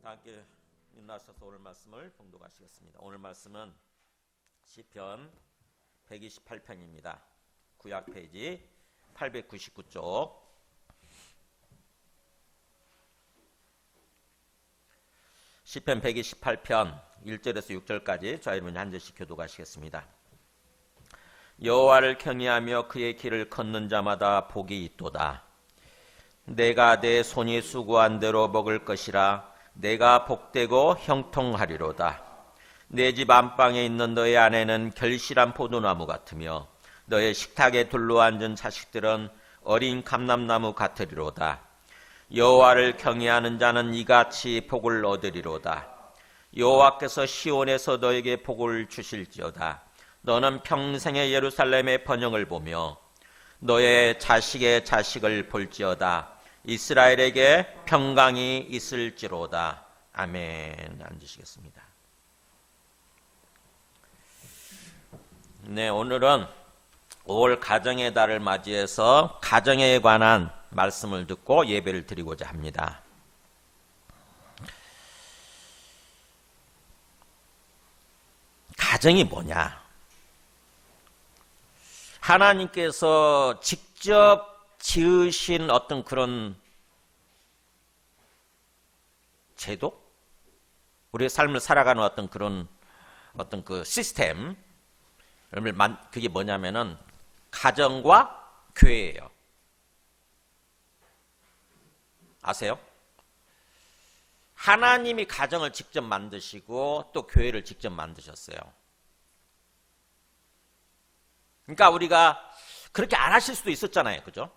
다 함께 일어나셔서 오늘 말씀을 봉독하시겠습니다. 오늘 말씀은 시편 128편입니다. 구약 페이지 899쪽. 시편 128편 1절에서 6절까지 저희 이름은 한 절씩 교독하시겠습니다. 여호와를 경외하며 그의 길을 걷는 자마다 복이 있도다. 내가 내 손이 수고한 대로 먹을 것이라. 내가 복되고 형통하리로다. 내 집 안방에 있는 너의 아내는 결실한 포도나무 같으며 너의 식탁에 둘러앉은 자식들은 어린 감람나무 같으리로다. 여호와를 경외하는 자는 이같이 복을 얻으리로다. 여호와께서 시온에서 너에게 복을 주실지어다. 너는 평생의 예루살렘의 번영을 보며 너의 자식의 자식을 볼지어다. 이스라엘에게 평강이 있을지로다. 아멘. 앉으시겠습니다. 네, 오늘은 5월 가정의 달을 맞이해서 가정에 관한 말씀을 듣고 예배를 드리고자 합니다. 가정이 뭐냐? 하나님께서 직접 지으신 어떤 그런 제도? 우리의 삶을 살아가는 어떤 그런 어떤 그 시스템. 그게 뭐냐면은 가정과 교회예요. 아세요? 하나님이 가정을 직접 만드시고 또 교회를 직접 만드셨어요. 그러니까 우리가 그렇게 안 하실 수도 있었잖아요. 그죠?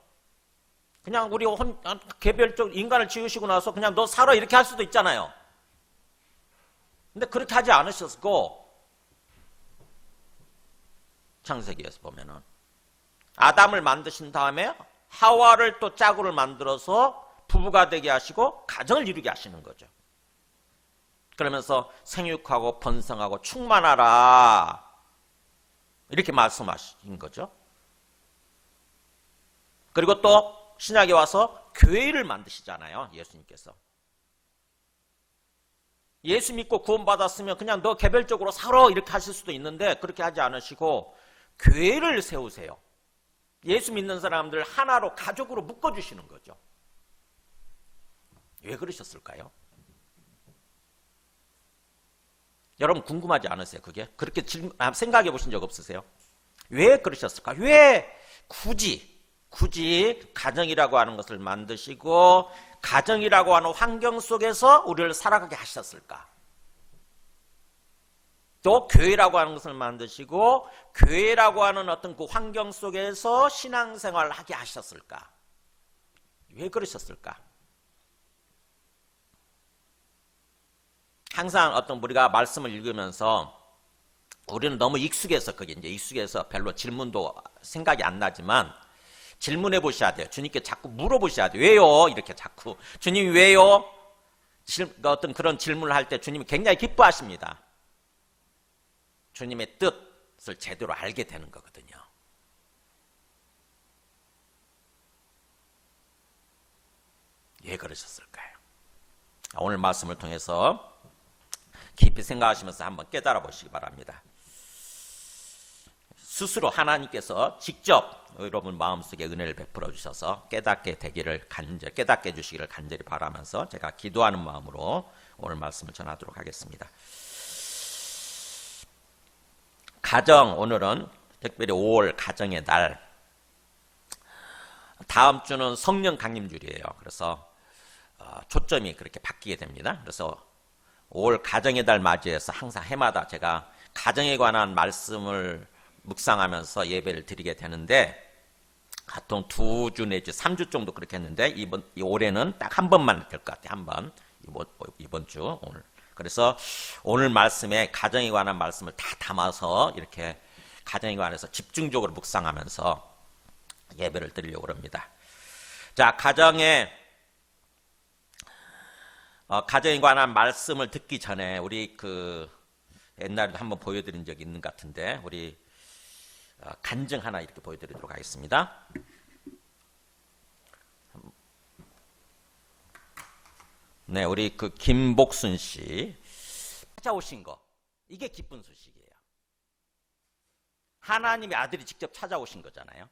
그냥 우리 개별적 인간을 지으시고 나서 그냥 너 살아 이렇게 할 수도 있잖아요. 근데 그렇게 하지 않으셨고, 창세기에서 보면은 아담을 만드신 다음에 하와를 또 짝으로 만들어서 부부가 되게 하시고 가정을 이루게 하시는 거죠. 그러면서 생육하고 번성하고 충만하라 이렇게 말씀하신 거죠. 그리고 또 신약에 와서 교회를 만드시잖아요. 예수님께서. 예수 믿고 구원받았으면 그냥 너 개별적으로 살아 이렇게 하실 수도 있는데 그렇게 하지 않으시고 교회를 세우세요. 예수 믿는 사람들 하나로 가족으로 묶어주시는 거죠. 왜 그러셨을까요? 여러분 궁금하지 않으세요? 그게? 그렇게 생각해 보신 적 없으세요? 왜 그러셨을까? 왜 굳이 가정이라고 하는 것을 만드시고 가정이라고 하는 환경 속에서 우리를 살아가게 하셨을까? 또 교회라고 하는 것을 만드시고 교회라고 하는 어떤 그 환경 속에서 신앙생활을 하게 하셨을까? 왜 그러셨을까? 항상 어떤 우리가 말씀을 읽으면서 우리는 너무 익숙해서 그게 이제 익숙해서 별로 질문도 생각이 안 나지만 질문해 보셔야 돼요. 주님께 자꾸 물어보셔야 돼요. 왜요? 이렇게 자꾸 주님이 왜요? 어떤 그런 질문을 할 때 주님이 굉장히 기뻐하십니다. 주님의 뜻을 제대로 알게 되는 거거든요. 왜 그러셨을까요? 오늘 말씀을 통해서 깊이 생각하시면서 한번 깨달아 보시기 바랍니다. 스스로 하나님께서 직접 여러분 마음속에 은혜를 베풀어 주셔서 깨닫게 해주시기를 간절히 바라면서 제가 기도하는 마음으로 오늘 말씀을 전하도록 하겠습니다. 가정, 오늘은 특별히 5월 가정의 달. 다음 주는 성령 강림주일이에요. 그래서 초점이 그렇게 바뀌게 됩니다. 그래서 5월 가정의 달 맞이해서 항상 해마다 제가 가정에 관한 말씀을 묵상하면서 예배를 드리게 되는데 보통 2주 내지 3주 정도 그렇게 했는데 올해는 딱 한 번만 될 것 같아요. 한 번. 이번 주 오늘. 그래서 오늘 말씀에 가정에 관한 말씀을 다 담아서 이렇게 가정에 관해서 집중적으로 묵상하면서 예배를 드리려고 합니다. 자, 가정에 관한 말씀을 듣기 전에 우리 옛날에도 한번 보여드린 적이 있는 것 같은데 우리 간증 하나 이렇게 보여드리도록 하겠습니다. 네, 우리 그 김복순 씨 찾아오신 거, 이게 기쁜 소식이에요. 하나님의 아들이 직접 찾아오신 거잖아요.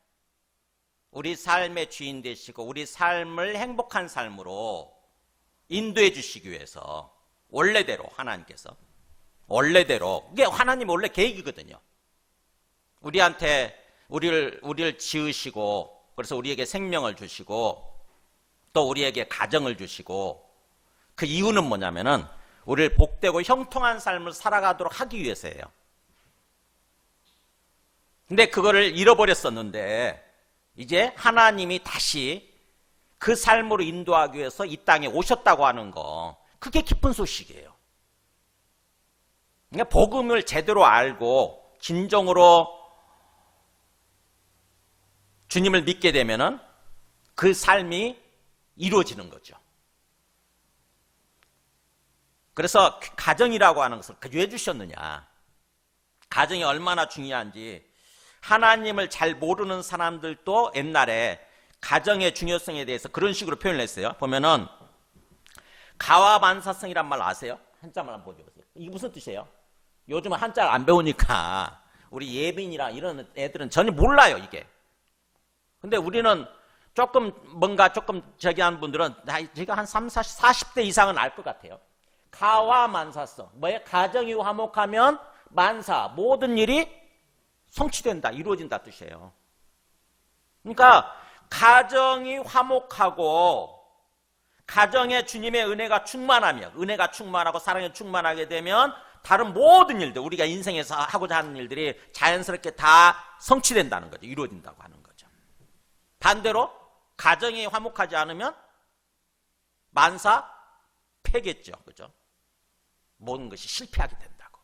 우리 삶의 주인 되시고 우리 삶을 행복한 삶으로 인도해 주시기 위해서 원래대로 하나님께서 원래대로, 이게 하나님 원래 계획이거든요. 우리를 지으시고, 그래서 우리에게 생명을 주시고 또 우리에게 가정을 주시고, 그 이유는 뭐냐면은 우리를 복되고 형통한 삶을 살아가도록 하기 위해서예요. 근데 그거를 잃어버렸었는데 이제 하나님이 다시 그 삶으로 인도하기 위해서 이 땅에 오셨다고 하는 거, 그게 기쁜 소식이에요. 그러니까 복음을 제대로 알고 진정으로 주님을 믿게 되면은 그 삶이 이루어지는 거죠. 그래서 가정이라고 하는 것을 왜 주셨느냐, 가정이 얼마나 중요한지 하나님을 잘 모르는 사람들도 옛날에 가정의 중요성에 대해서 그런 식으로 표현을 했어요. 보면은 가와만사성이란 말 아세요? 한자만 한번 보세요. 이게 무슨 뜻이에요? 요즘은 한자를 안 배우니까 우리 예빈이랑 이런 애들은 전혀 몰라요, 이게. 근데 우리는 조금 뭔가 조금 저기 한 분들은 제가 한 40대 이상은 알 것 같아요. 가와만사성, 뭐예요? 가정이 화목하면 만사, 모든 일이 성취된다, 이루어진다 뜻이에요. 그러니까 가정이 화목하고 가정에 주님의 은혜가 충만하며, 은혜가 충만하고 사랑이 충만하게 되면 다른 모든 일들, 우리가 인생에서 하고자 하는 일들이 자연스럽게 다 성취된다는 거죠. 이루어진다고 하는 거죠. 반대로 가정이 화목하지 않으면 만사 패겠죠. 그죠? 모든 것이 실패하게 된다고.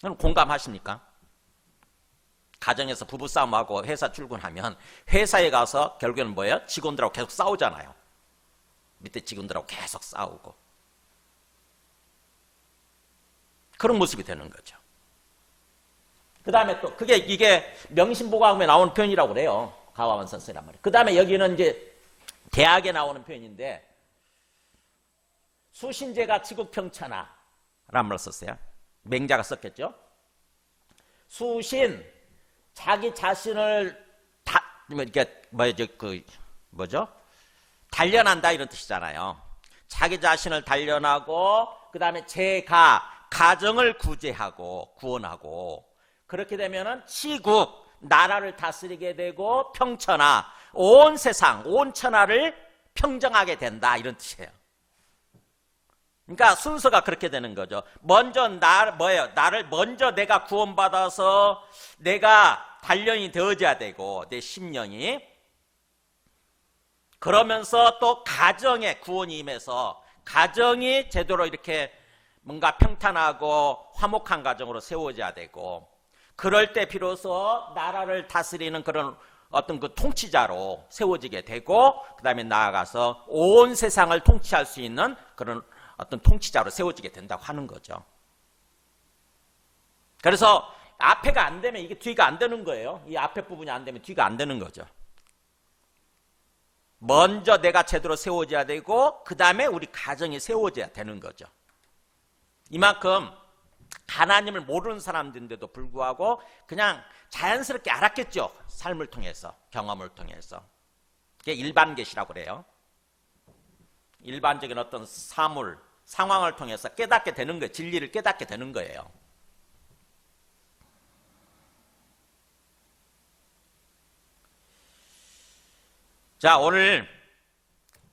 여러분 공감하십니까? 가정에서 부부싸움하고 회사 출근하면 회사에 가서 결국에는 뭐예요? 직원들하고 계속 싸우잖아요. 밑에 직원들하고 계속 싸우고. 그런 모습이 되는 거죠. 그 다음에 또 이게 명심보감에 나오는 표현이라고 그래요. 가와만사성이란 말이에요. 그 다음에 여기는 이제 대학에 나오는 표현인데, 수신제가 지국평천하 라는 말을 썼어요. 맹자가 썼겠죠. 수신, 자기 자신을 단련한다 이런 뜻이잖아요. 자기 자신을 단련하고, 그 다음에 가정을 구제하고 구원하고, 그렇게 되면은 치국, 나라를 다스리게 되고, 평천하, 온 세상, 온 천하를 평정하게 된다 이런 뜻이에요. 그러니까 순서가 그렇게 되는 거죠. 먼저 나를 먼저 내가 구원받아서 내가 단련이 되어져야 되고, 내 심령이. 그러면서 또 가정의 구원이 임해서 가정이 제대로 이렇게 뭔가 평탄하고 화목한 가정으로 세워져야 되고, 그럴 때 비로소 나라를 다스리는 그런 어떤 그 통치자로 세워지게 되고, 그 다음에 나아가서 온 세상을 통치할 수 있는 그런 어떤 통치자로 세워지게 된다고 하는 거죠. 그래서 앞에가 안 되면 이게 뒤가 안 되는 거예요. 이 앞에 부분이 안 되면 뒤가 안 되는 거죠. 먼저 내가 제대로 세워져야 되고, 그 다음에 우리 가정이 세워져야 되는 거죠. 이만큼 하나님을 모르는 사람들인데도 불구하고 그냥 자연스럽게 알았겠죠. 삶을 통해서, 경험을 통해서. 그게 일반계시라고 그래요. 일반적인 어떤 상황을 통해서 깨닫게 되는 거예요. 진리를 깨닫게 되는 거예요. 자, 오늘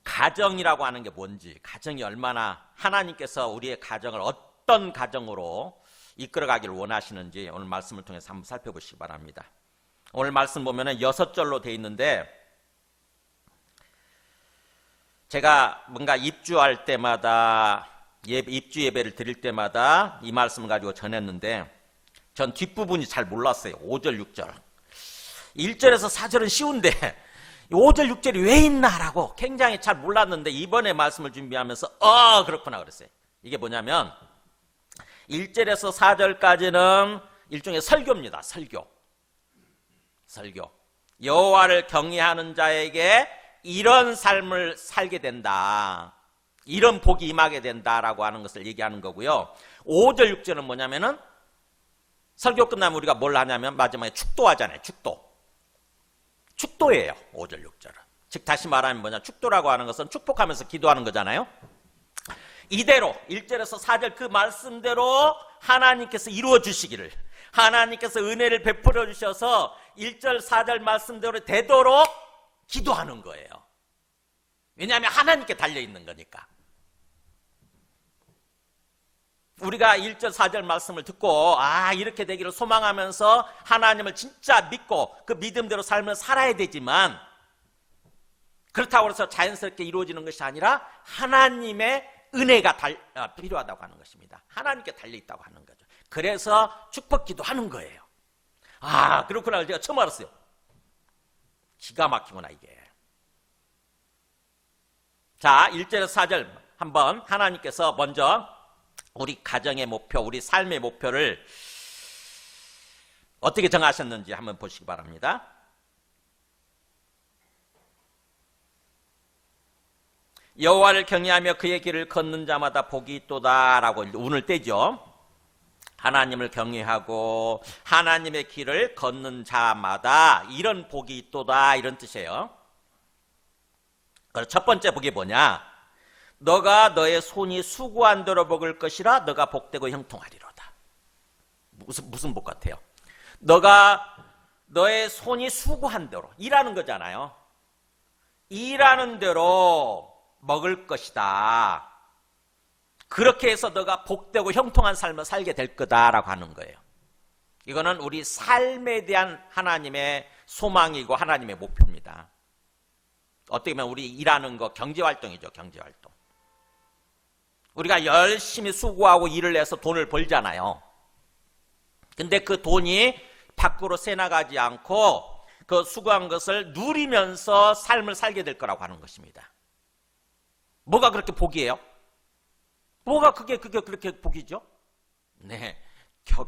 가정이라고 하는 게 뭔지, 가정이 얼마나 하나님께서 우리의 가정을 어떤 가정으로 이끌어가기를 원하시는지 오늘 말씀을 통해서 한번 살펴보시기 바랍니다. 오늘 말씀 보면은 6절로 되어 있는데, 제가 뭔가 입주할 때마다, 입주 예배를 드릴 때마다 이 말씀을 가지고 전했는데, 전 뒷부분이 잘 몰랐어요. 5절, 6절. 1절에서 4절은 쉬운데 5절, 6절이 왜 있나라고 굉장히 잘 몰랐는데, 이번에 말씀을 준비하면서 그렇구나 그랬어요. 이게 뭐냐면 1절에서 4절까지는 일종의 설교입니다. 설교. 여호와를 경외하는 자에게 이런 삶을 살게 된다. 이런 복이 임하게 된다라고 하는 것을 얘기하는 거고요. 5절, 6절은 뭐냐면은 설교 끝나면 우리가 뭘 하냐면 마지막에 축도하잖아요. 축도예요. 5절, 6절은. 즉 다시 말하면 뭐냐, 축도라고 하는 것은 축복하면서 기도하는 거잖아요. 이대로 1절에서 4절 그 말씀대로 하나님께서 이루어 주시기를, 하나님께서 은혜를 베풀어 주셔서 1절, 4절 말씀대로 되도록 기도하는 거예요. 왜냐하면 하나님께 달려있는 거니까. 우리가 1절, 4절 말씀을 듣고 이렇게 되기를 소망하면서 하나님을 진짜 믿고 그 믿음대로 삶을 살아야 되지만, 그렇다고 해서 자연스럽게 이루어지는 것이 아니라 하나님의 은혜가 필요하다고 하는 것입니다. 하나님께 달려있다고 하는 거죠. 그래서 축복 기도하는 거예요. 그렇구나. 제가 처음 알았어요. 기가 막히구나 이게. 자, 1절에서 4절 한번 하나님께서 먼저 우리 가정의 목표, 우리 삶의 목표를 어떻게 정하셨는지 한번 보시기 바랍니다. 여호와를 경외하며 그의 길을 걷는 자마다 복이 있도다라고 운을 떼죠. 하나님을 경외하고 하나님의 길을 걷는 자마다 이런 복이 있도다, 이런 뜻이에요. 그래서 첫 번째 복이 뭐냐? 너가 너의 손이 수고한 대로 먹을 것이라 너가 복되고 형통하리로다. 무슨 복 같아요? 너가 너의 손이 수고한 대로, 일하는 거잖아요. 일하는 대로 먹을 것이다. 그렇게 해서 너가 복되고 형통한 삶을 살게 될 거다라고 하는 거예요. 이거는 우리 삶에 대한 하나님의 소망이고 하나님의 목표입니다. 어떻게 보면 우리 일하는 거 경제활동이죠. 경제활동. 우리가 열심히 수고하고 일을 해서 돈을 벌잖아요. 근데 그 돈이 밖으로 새나가지 않고 그 수고한 것을 누리면서 삶을 살게 될 거라고 하는 것입니다. 뭐가 그렇게 복이에요? 뭐가 그게 그렇게 복이죠? 네,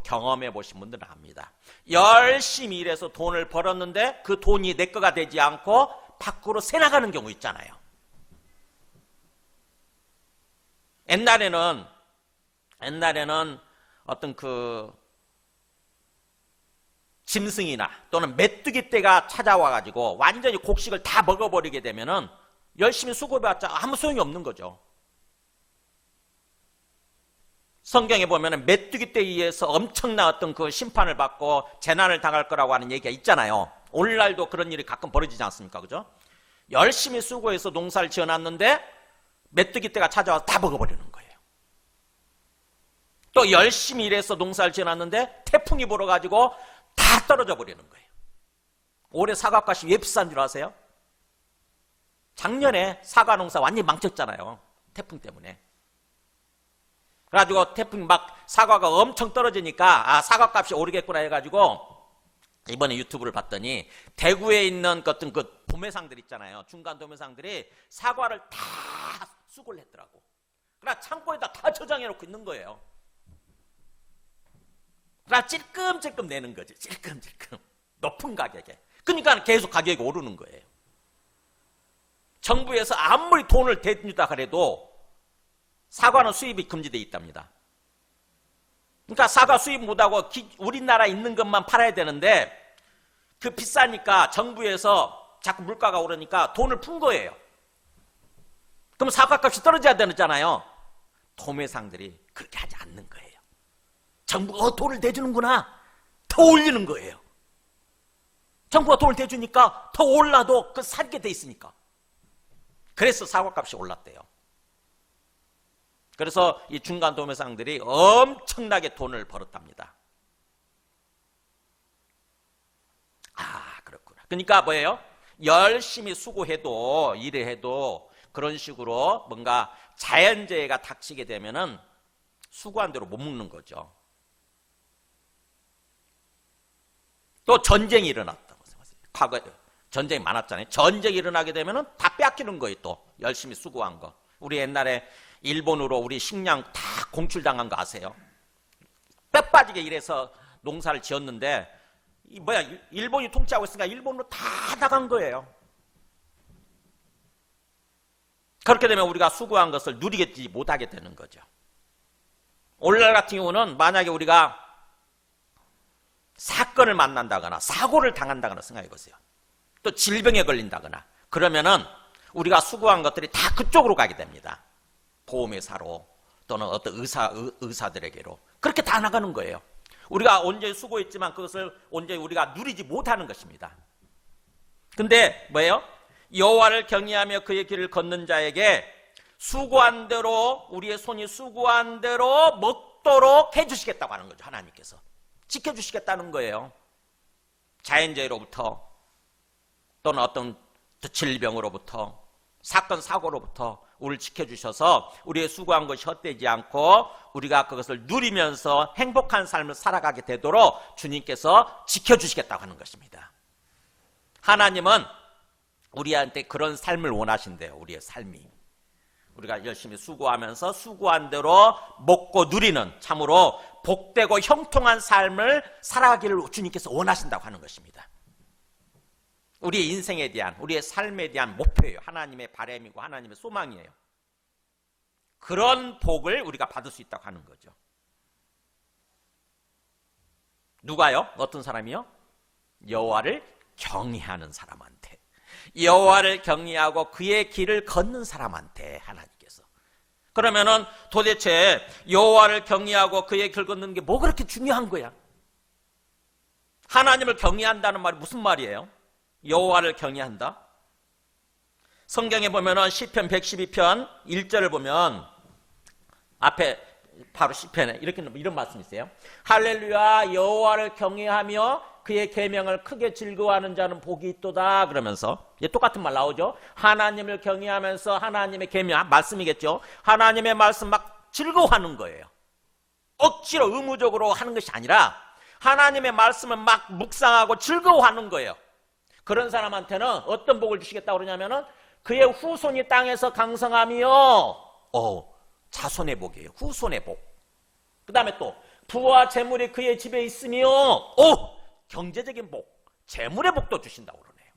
경험해 보신 분들은 압니다. 열심히 일해서 돈을 벌었는데 그 돈이 내 거가 되지 않고 밖으로 새나가는 경우 있잖아요. 옛날에는 어떤 그 짐승이나 또는 메뚜기 떼가 찾아와 가지고 완전히 곡식을 다 먹어버리게 되면은 열심히 수고해봤자 아무 소용이 없는 거죠. 성경에 보면은 메뚜기 떼에 의해서 엄청난 어떤 그 심판을 받고 재난을 당할 거라고 하는 얘기가 있잖아요. 오늘날도 그런 일이 가끔 벌어지지 않습니까? 그죠? 열심히 수고해서 농사를 지어놨는데 메뚜기 떼가 찾아와서 다 먹어버리는 거예요. 또 열심히 일해서 농사를 지어놨는데 태풍이 불어가지고 다 떨어져 버리는 거예요. 올해 사과값이 왜 비싼 줄 아세요? 작년에 사과 농사 완전히 망쳤잖아요. 태풍 때문에. 그래가지고 태풍 막 사과가 엄청 떨어지니까 사과값이 오르겠구나 해가지고 이번에 유튜브를 봤더니 대구에 있는 어떤 그 도매상들 있잖아요. 중간 도매상들이 사과를 다 수거를 했더라고. 그러나 창고에다 다 저장해놓고 있는 거예요. 그러나 찔끔찔끔 내는 거지. 찔끔찔끔. 높은 가격에. 그러니까 계속 가격이 오르는 거예요. 정부에서 아무리 돈을 대준다 그래도 사과는 수입이 금지되어 있답니다. 그러니까 사과 수입 못하고 우리나라에 있는 것만 팔아야 되는데 그 비싸니까 정부에서 자꾸 물가가 오르니까 돈을 푼 거예요. 그럼 사과값이 떨어져야 되잖아요. 도매상들이 그렇게 하지 않는 거예요. 정부가 돈을 대주는구나. 더 올리는 거예요. 정부가 돈을 대주니까 더 올라도 그 사게 돼 있으니까. 그래서 사과값이 올랐대요. 그래서 이 중간 도매상들이 엄청나게 돈을 벌었답니다. 그렇구나. 그러니까 뭐예요? 열심히 수고해도 일해도 그런 식으로 뭔가 자연재해가 닥치게 되면은 수고한 대로 못 먹는 거죠. 또 전쟁이 일어났다고 생각하세요. 과거에 전쟁이 많았잖아요. 전쟁이 일어나게 되면은 다 뺏기는 거예요. 또 열심히 수고한 거. 우리 옛날에 일본으로 우리 식량 다 공출당한 거 아세요? 뼈 빠지게 일해서 농사를 지었는데 일본이 통치하고 있으니까 일본으로 다 나간 거예요. 그렇게 되면 우리가 수고한 것을 누리지 못하게 되는 거죠. 오늘날 같은 경우는 만약에 우리가 사건을 만난다거나 사고를 당한다거나 생각해 보세요. 또 질병에 걸린다거나 그러면은 우리가 수고한 것들이 다 그쪽으로 가게 됩니다. 보험회사로 또는 어떤 의사들에게로 그렇게 다 나가는 거예요. 우리가 온전히 수고했지만 그것을 온전히 우리가 누리지 못하는 것입니다. 근데 뭐예요? 여호와를 경외하며 그의 길을 걷는 자에게 수고한 대로 우리의 손이 수고한 대로 먹도록 해주시겠다고 하는 거죠. 하나님께서 지켜주시겠다는 거예요. 자연재해로부터 또는 어떤 질병으로부터 사건 사고로부터 우리를 지켜주셔서 우리의 수고한 것이 헛되지 않고 우리가 그것을 누리면서 행복한 삶을 살아가게 되도록 주님께서 지켜주시겠다고 하는 것입니다. 하나님은 우리한테 그런 삶을 원하신대요. 우리의 삶이 우리가 열심히 수고하면서 수고한 대로 먹고 누리는 참으로 복되고 형통한 삶을 살아가기를 주님께서 원하신다고 하는 것입니다. 우리의 인생에 대한 우리의 삶에 대한 목표예요. 하나님의 바람이고 하나님의 소망이에요. 그런 복을 우리가 받을 수 있다고 하는 거죠. 누가요? 어떤 사람이요? 여호와를 경외하는 사람한테, 여호와를 경외하고 그의 길을 걷는 사람한테 하나님께서. 그러면은 도대체 여호와를 경외하고 그의 길 걷는 게 뭐 그렇게 중요한 거야? 하나님을 경외한다는 말이 무슨 말이에요? 여호와를 경외한다. 성경에 보면은 시편 112편 1절을 보면 앞에 바로 시편에 이런 말씀이 있어요. 할렐루야 여호와를 경외하며 그의 계명을 크게 즐거워하는 자는 복이 있도다. 그러면서 똑같은 말 나오죠. 하나님을 경외하면서 하나님의 계명 말씀이겠죠. 하나님의 말씀 막 즐거워하는 거예요. 억지로 의무적으로 하는 것이 아니라 하나님의 말씀을 막 묵상하고 즐거워하는 거예요. 그런 사람한테는 어떤 복을 주시겠다고 그러냐면은 그의 후손이 땅에서 강성하며 자손의 복이에요. 후손의 복. 그 다음에 또 부와 재물이 그의 집에 있으며 경제적인 복, 재물의 복도 주신다고 그러네요.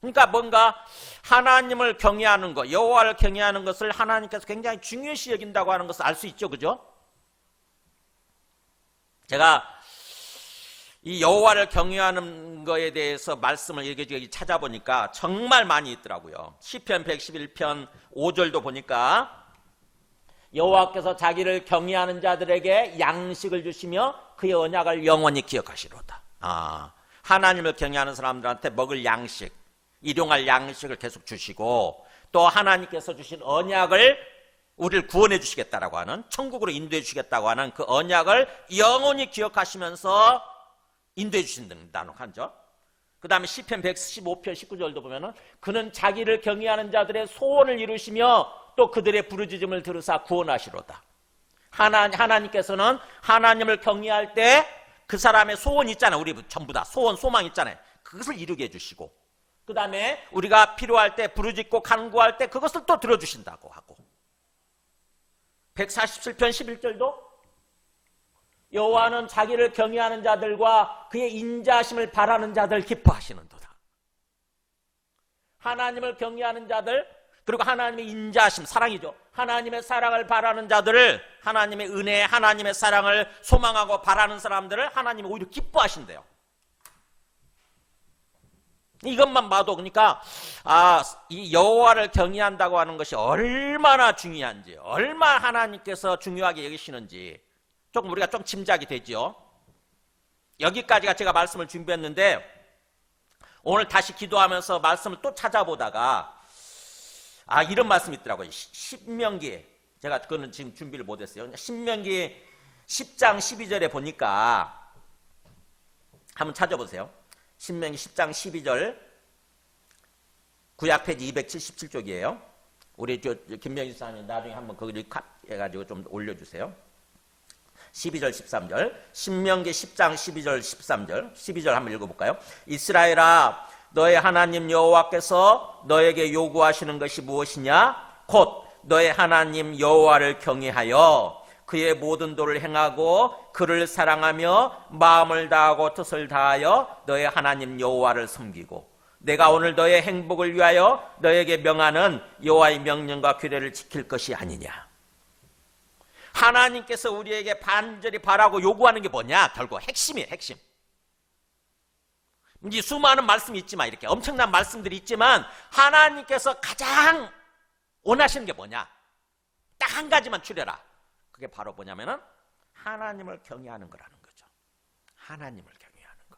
그러니까 뭔가 하나님을 경외하는 것, 여호와를 경외하는 것을 하나님께서 굉장히 중요시 여긴다고 하는 것을 알 수 있죠. 그죠? 제가 이 여호와를 경외하는 것에 대해서 말씀을 여기저기 찾아보니까 정말 많이 있더라고요. 시편 111편 5절도 보니까 여호와께서 자기를 경외하는 자들에게 양식을 주시며 그의 언약을 영원히 기억하시로다. 하나님을 경외하는 사람들한테 먹을 양식, 일용할 양식을 계속 주시고 또 하나님께서 주신 언약을 우리를 구원해 주시겠다라고 하는, 천국으로 인도해 주시겠다고 하는 그 언약을 영원히 기억하시면서 인도해 주신다는 하죠. 그 다음에 시편 115편 19절도 보면은 그는 자기를 경외하는 자들의 소원을 이루시며 또 그들의 부르짖음을 들으사 구원하시로다. 하나님께서는 하나님을 경외할 때 그 사람의 소원 있잖아요. 우리 전부 다 소원, 소망 있잖아요. 그것을 이루게 해주시고 그 다음에 우리가 필요할 때 부르짖고 간구할 때 그것을 또 들어주신다고 하고 147편 11절도 여호와는 자기를 경외하는 자들과 그의 인자하심을 바라는 자들 기뻐하시는도다. 하나님을 경외하는 자들 그리고 하나님의 인자하심, 사랑이죠. 하나님의 사랑을 바라는 자들을, 하나님의 은혜, 하나님의 사랑을 소망하고 바라는 사람들을 하나님이 오히려 기뻐하신대요. 이것만 봐도 그러니까 이 여호와를 경외한다고 하는 것이 얼마나 중요한지, 얼마나 하나님께서 중요하게 여기시는지 조금 우리가 좀 짐작이 되죠. 여기까지가 제가 말씀을 준비했는데 오늘 다시 기도하면서 말씀을 또 찾아보다가 이런 말씀이 있더라고요. 신명기, 제가 그거는 지금 준비를 못했어요. 신명기 10장 12절에 보니까 한번 찾아보세요. 신명기 10장 12절 구약 페이지 277쪽이에요. 우리 김명희 사님 나중에 한번 거기를 해가지고 좀 올려주세요. 12절 13절 신명기 10장 12절 13절 12절 한번 읽어볼까요? 이스라엘아 너의 하나님 여호와께서 너에게 요구하시는 것이 무엇이냐? 곧 너의 하나님 여호와를 경외하여 그의 모든 도를 행하고 그를 사랑하며 마음을 다하고 뜻을 다하여 너의 하나님 여호와를 섬기고 내가 오늘 너의 행복을 위하여 너에게 명하는 여호와의 명령과 규례를 지킬 것이 아니냐. 하나님께서 우리에게 반절히 바라고 요구하는 게 뭐냐? 결국 핵심이에요. 핵심. 이 수많은 말씀이 있지만, 이렇게 엄청난 말씀들이 있지만 하나님께서 가장 원하시는 게 뭐냐? 딱 한 가지만 추려라. 그게 바로 뭐냐면은 하나님을 경외하는 거라는 거죠. 하나님을 경외하는 거.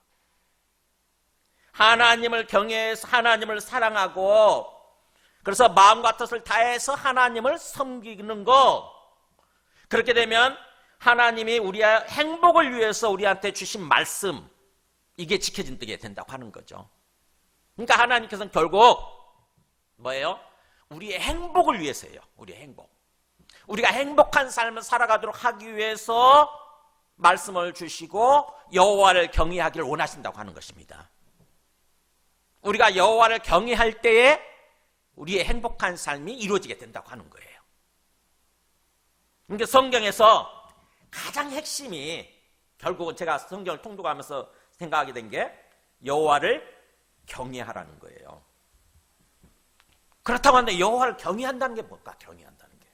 하나님을 경외해서 하나님을 사랑하고, 그래서 마음과 뜻을 다해서 하나님을 섬기는 거. 그렇게 되면 하나님이 우리의 행복을 위해서 우리한테 주신 말씀, 이게 지켜지게 된다고 하는 거죠. 그러니까 하나님께서는 결국 뭐예요? 우리의 행복을 위해서예요. 우리의 행복. 우리가 행복한 삶을 살아가도록 하기 위해서 말씀을 주시고 여호와를 경외하기를 원하신다고 하는 것입니다. 우리가 여호와를 경외할 때에 우리의 행복한 삶이 이루어지게 된다고 하는 거예요. 그러니까 성경에서 가장 핵심이, 결국은 제가 성경을 통독하면서 생각하게 된 게 여호와를 경외하라는 거예요. 그렇다고 하는데 여호와를 경외한다는 게 뭘까? 경외한다는 게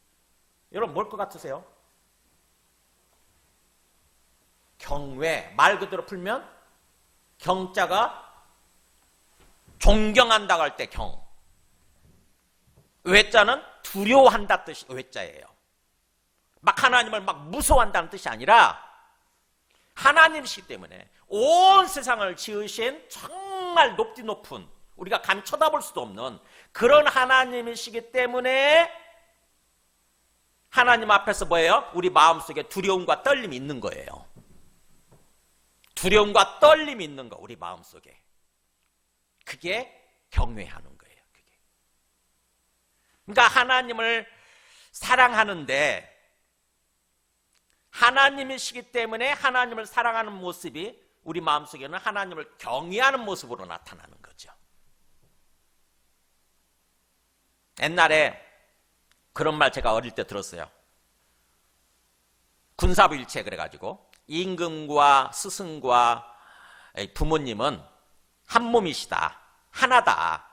여러분 뭘 것 같으세요? 경외, 말 그대로 풀면 경자가 존경한다고 할 때 경, 외자는 두려워한다 뜻이 외자예요. 막 하나님을 막 무서워한다는 뜻이 아니라 하나님이시기 때문에 온 세상을 지으신 정말 높디 높은, 우리가 감히 쳐다볼 수도 없는 그런 하나님이시기 때문에 하나님 앞에서 뭐예요? 우리 마음속에 두려움과 떨림이 있는 거예요. 두려움과 떨림이 있는 거, 우리 마음속에. 그게 경외하는 거예요. 그게. 그러니까 하나님을 사랑하는데, 하나님이시기 때문에 하나님을 사랑하는 모습이 우리 마음속에는 하나님을 경외하는 모습으로 나타나는 거죠. 옛날에 그런 말 제가 어릴 때 들었어요. 군사부일체 그래가지고 임금과 스승과 부모님은 한 몸이시다, 하나다.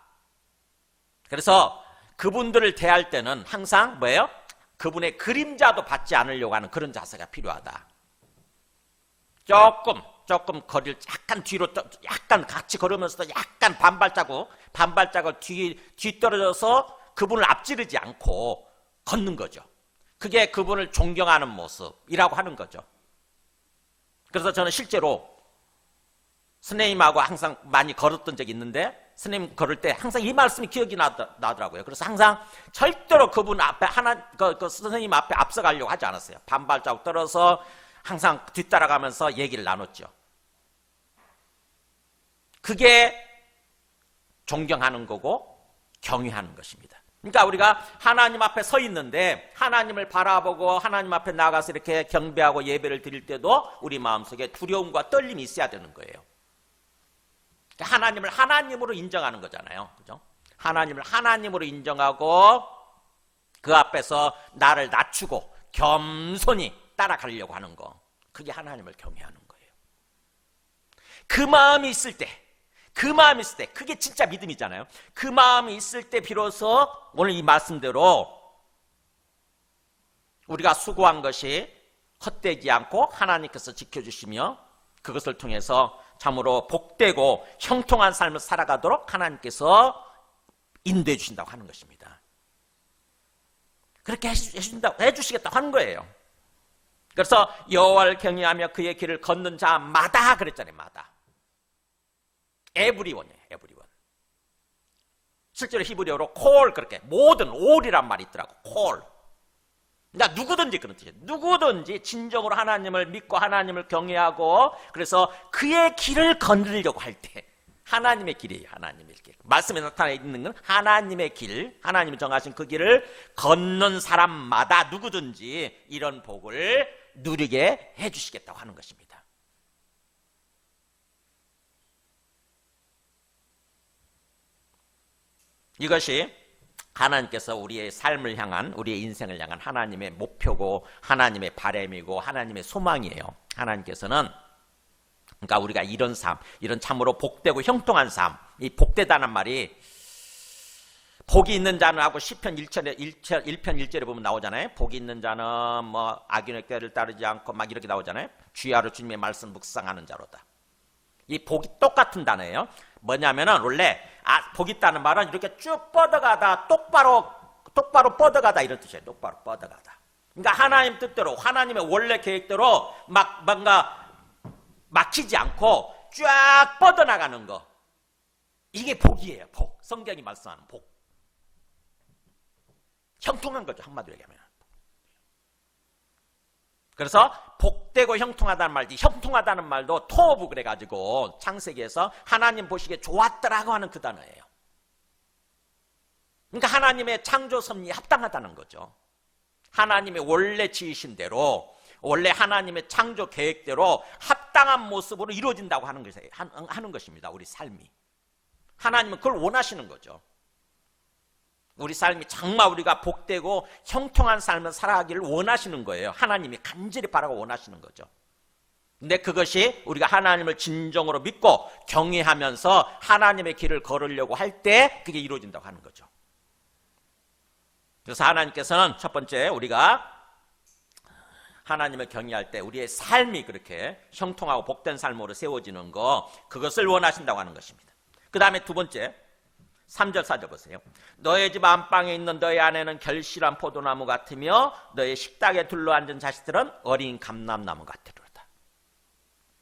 그래서 그분들을 대할 때는 항상 뭐예요? 그분의 그림자도 받지 않으려고 하는 그런 자세가 필요하다. 조금 거리를 약간 뒤로, 약간 같이 걸으면서도 약간 반발짝을 뒤떨어져서 그분을 앞지르지 않고 걷는 거죠. 그게 그분을 존경하는 모습이라고 하는 거죠. 그래서 저는 실제로 스님하고 항상 많이 걸었던 적이 있는데, 스님 걸을 때 항상 이 말씀이 기억이 나더라고요. 그래서 항상 절대로 그분 앞에 그 선생님 앞에 앞서가려고 하지 않았어요. 반발자국 떨어서 항상 뒤따라가면서 얘기를 나눴죠. 그게 존경하는 거고 경외하는 것입니다. 그러니까 우리가 하나님 앞에 서 있는데 하나님을 바라보고 하나님 앞에 나가서 이렇게 경배하고 예배를 드릴 때도 우리 마음속에 두려움과 떨림이 있어야 되는 거예요. 하나님을 하나님으로 인정하는 거잖아요. 그죠? 하나님을 하나님으로 인정하고 그 앞에서 나를 낮추고 겸손히 따라가려고 하는 거. 그게 하나님을 경외하는 거예요. 그 마음이 있을 때, 그게 진짜 믿음이잖아요. 그 마음이 있을 때 비로소 오늘 이 말씀대로 우리가 수고한 것이 헛되지 않고 하나님께서 지켜주시며 그것을 통해서 참으로 복되고 형통한 삶을 살아가도록 하나님께서 인도해 주신다고 하는 것입니다. 그렇게 해주시겠다고 하는 거예요. 그래서 여호와를 경외하며 그의 길을 걷는 자마다 그랬잖아요. 마다. 에브리원이에요. 에브리원. 실제로 히브리어로 콜, 그렇게 모든, 올이란 말이 있더라고. 콜. 그러니까 누구든지 그런 뜻이에요. 누구든지 진정으로 하나님을 믿고 하나님을 경외하고 그래서 그의 길을 걷으려고 할 때 하나님의 길이에요. 하나님의 길. 말씀에 나타나 있는 건 하나님의 길, 하나님이 정하신 그 길을 걷는 사람마다 누구든지 이런 복을 누리게 해주시겠다고 하는 것입니다. 이것이 하나님께서 우리의 삶을 향한, 우리의 인생을 향한 하나님의 목표고 하나님의 바람이고 하나님의 소망이에요. 하나님께서는 그러니까 우리가 이런 삶, 이런 참으로 복되고 형통한 삶, 이 복되다는 말이 복이 있는 자는 하고 시편 1편 1절에 보면 나오잖아요. 복이 있는 자는 뭐 악인의 꾀를 따르지 않고 막 이렇게 나오잖아요. 주야로 주님의 말씀 묵상하는 자로다. 이 복이 똑같은 단어예요. 뭐냐면은 원래 복 있다는 말은 이렇게 쭉 뻗어가다 똑바로 뻗어가다 이런 뜻이에요. 똑바로 뻗어가다. 그러니까 하나님 뜻대로 하나님의 원래 계획대로 막 뭔가 막히지 않고 쫙 뻗어나가는 거. 이게 복이에요. 복. 성경이 말씀하는 복. 형통한 거죠. 한마디로 얘기하면. 그래서 복되고 형통하다는 말이 형통하다는 말도 토부 그래가지고 창세기에서 하나님 보시기에 좋았더라고 하는 그 단어예요. 그러니까 하나님의 창조 섭리에 합당하다는 거죠. 하나님의 원래 지으신 대로 원래 하나님의 창조 계획대로 합당한 모습으로 이루어진다고 하는 것입니다. 우리 삶이. 하나님은 그걸 원하시는 거죠. 우리 삶이 정말 우리가 복되고 형통한 삶을 살아가기를 원하시는 거예요. 하나님이 간절히 바라고 원하시는 거죠. 근데 그것이 우리가 하나님을 진정으로 믿고 경외하면서 하나님의 길을 걸으려고 할 때 그게 이루어진다고 하는 거죠. 그래서 하나님께서는 첫 번째 우리가 하나님을 경외할 때 우리의 삶이 그렇게 형통하고 복된 삶으로 세워지는 거, 그것을 원하신다고 하는 것입니다. 그 다음에 두 번째 3절 4절 보세요. 너의 집 안방에 있는 너의 아내는 결실한 포도나무 같으며 너의 식탁에 둘러앉은 자식들은 어린 감람나무 같으리로다.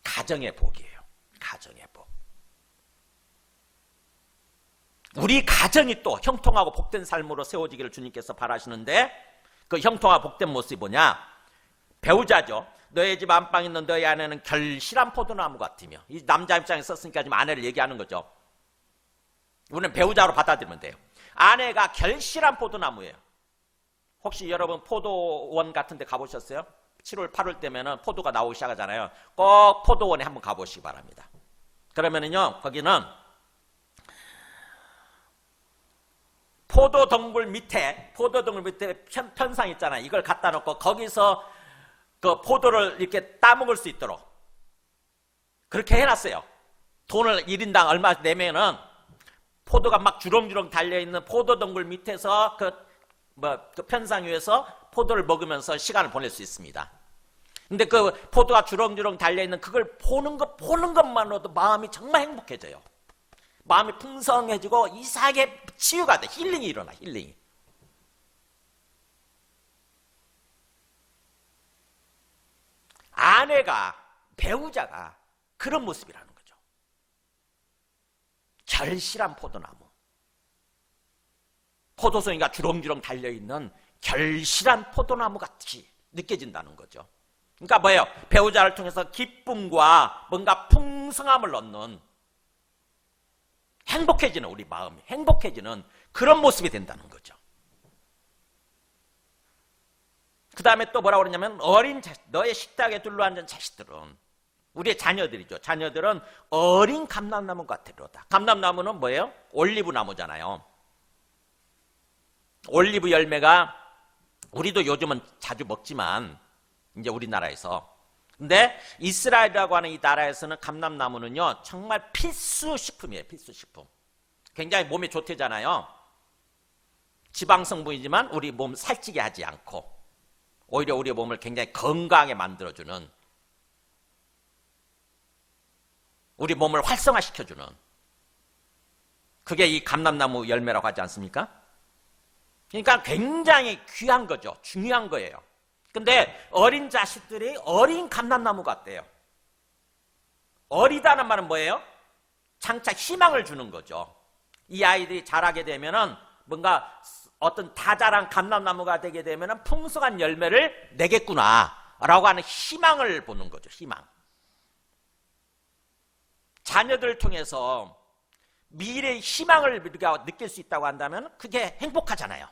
가정의 복이에요. 가정의 복. 우리 가정이 또 형통하고 복된 삶으로 세워지기를 주님께서 바라시는데 그 형통하고 복된 모습이 뭐냐? 배우자죠. 너의 집 안방에 있는 너의 아내는 결실한 포도나무 같으며, 이 남자 입장에 썼으니까 지금 아내를 얘기하는 거죠. 우리는 배우자로 받아들이면 돼요. 아내가 결실한 포도나무예요. 혹시 여러분 포도원 같은 데 가보셨어요? 7월 8월 때면은 포도가 나오기 시작하잖아요. 꼭 포도원에 한번 가보시기 바랍니다. 그러면은요 거기는 포도덩굴 밑에 편상 있잖아요. 이걸 갖다 놓고 거기서 그 포도를 이렇게 따먹을 수 있도록 그렇게 해놨어요. 돈을 1인당 얼마 내면은 포도가 막 주렁주렁 달려있는 포도덩굴 밑에서 그 편상 위에서 포도를 먹으면서 시간을 보낼 수 있습니다. 근데 그 포도가 주렁주렁 달려있는 그걸 보는 것만으로도 마음이 정말 행복해져요. 마음이 풍성해지고 이상하게 치유가 돼. 힐링이 일어나, 힐링이. 아내가, 배우자가 그런 모습이라는 거죠. 결실한 포도나무. 포도송이가 주렁주렁 달려있는 결실한 포도나무 같이 느껴진다는 거죠. 그러니까 뭐예요? 배우자를 통해서 기쁨과 뭔가 풍성함을 얻는, 행복해지는, 우리 마음이 행복해지는 그런 모습이 된다는 거죠. 그 다음에 또 뭐라고 그러냐면 어린 자식, 너의 식탁에 둘러앉은 자식들은, 우리의 자녀들이죠. 자녀들은 어린 감람나무 같으리로다. 감람나무는 뭐예요? 올리브 나무잖아요. 올리브 열매가 우리도 요즘은 자주 먹지만 이제 우리나라에서, 근데 이스라엘이라고 하는 이 나라에서는 감람나무는요 정말 필수식품이에요. 필수식품. 굉장히 몸에 좋대잖아요. 지방성분이지만 우리 몸 살찌게 하지 않고 오히려 우리 몸을 굉장히 건강하게 만들어주는, 우리 몸을 활성화시켜주는, 그게 이 감람나무 열매라고 하지 않습니까? 그러니까 굉장히 귀한 거죠. 중요한 거예요. 근데 어린 자식들이 어린 감람나무 같대요. 어리다는 말은 뭐예요? 장차 희망을 주는 거죠. 이 아이들이 자라게 되면은 뭔가 어떤 다자란 감람나무가 되게 되면은 풍성한 열매를 내겠구나 라고 하는 희망을 보는 거죠. 희망. 자녀들을 통해서 미래의 희망을 우리가 느낄 수 있다고 한다면 그게 행복하잖아요.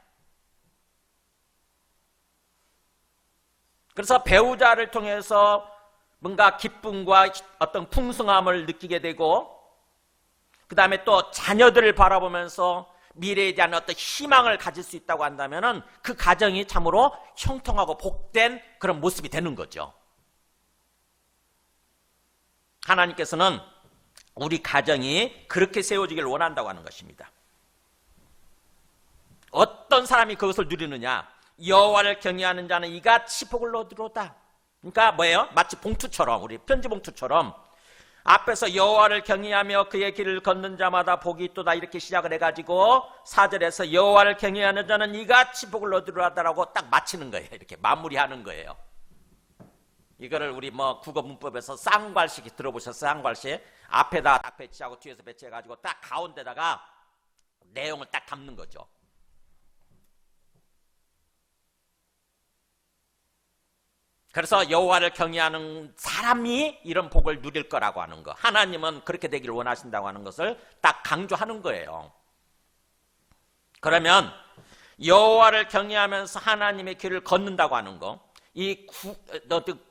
그래서 배우자를 통해서 뭔가 기쁨과 어떤 풍성함을 느끼게 되고, 그 다음에 또 자녀들을 바라보면서 미래에 대한 어떤 희망을 가질 수 있다고 한다면 그 가정이 참으로 형통하고 복된 그런 모습이 되는 거죠. 하나님께서는 우리 가정이 그렇게 세워지기를 원한다고 하는 것입니다. 어떤 사람이 그것을 누리느냐? 여호와를 경외하는 자는 이같이 복을 얻으로다. 그러니까 뭐예요? 마치 봉투처럼, 우리 편지 봉투처럼 앞에서 여호와를 경외하며 그의 길을 걷는 자마다 복이 있도다 이렇게 시작을 해가지고 4절에서 여호와를 경외하는 자는 이같이 복을 얻으로다라고 딱 마치는 거예요. 이렇게 마무리하는 거예요. 이거를 우리 뭐 국어 문법에서 쌍괄식 들어보셨어요? 쌍괄식 앞에다 딱 배치하고 뒤에서 배치해가지고 딱 가운데다가 내용을 딱 담는 거죠. 그래서 여호와를 경외하는 사람이 이런 복을 누릴 거라고 하는 거, 하나님은 그렇게 되기를 원하신다고 하는 것을 딱 강조하는 거예요. 그러면 여호와를 경외하면서 하나님의 길을 걷는다고 하는 거, 이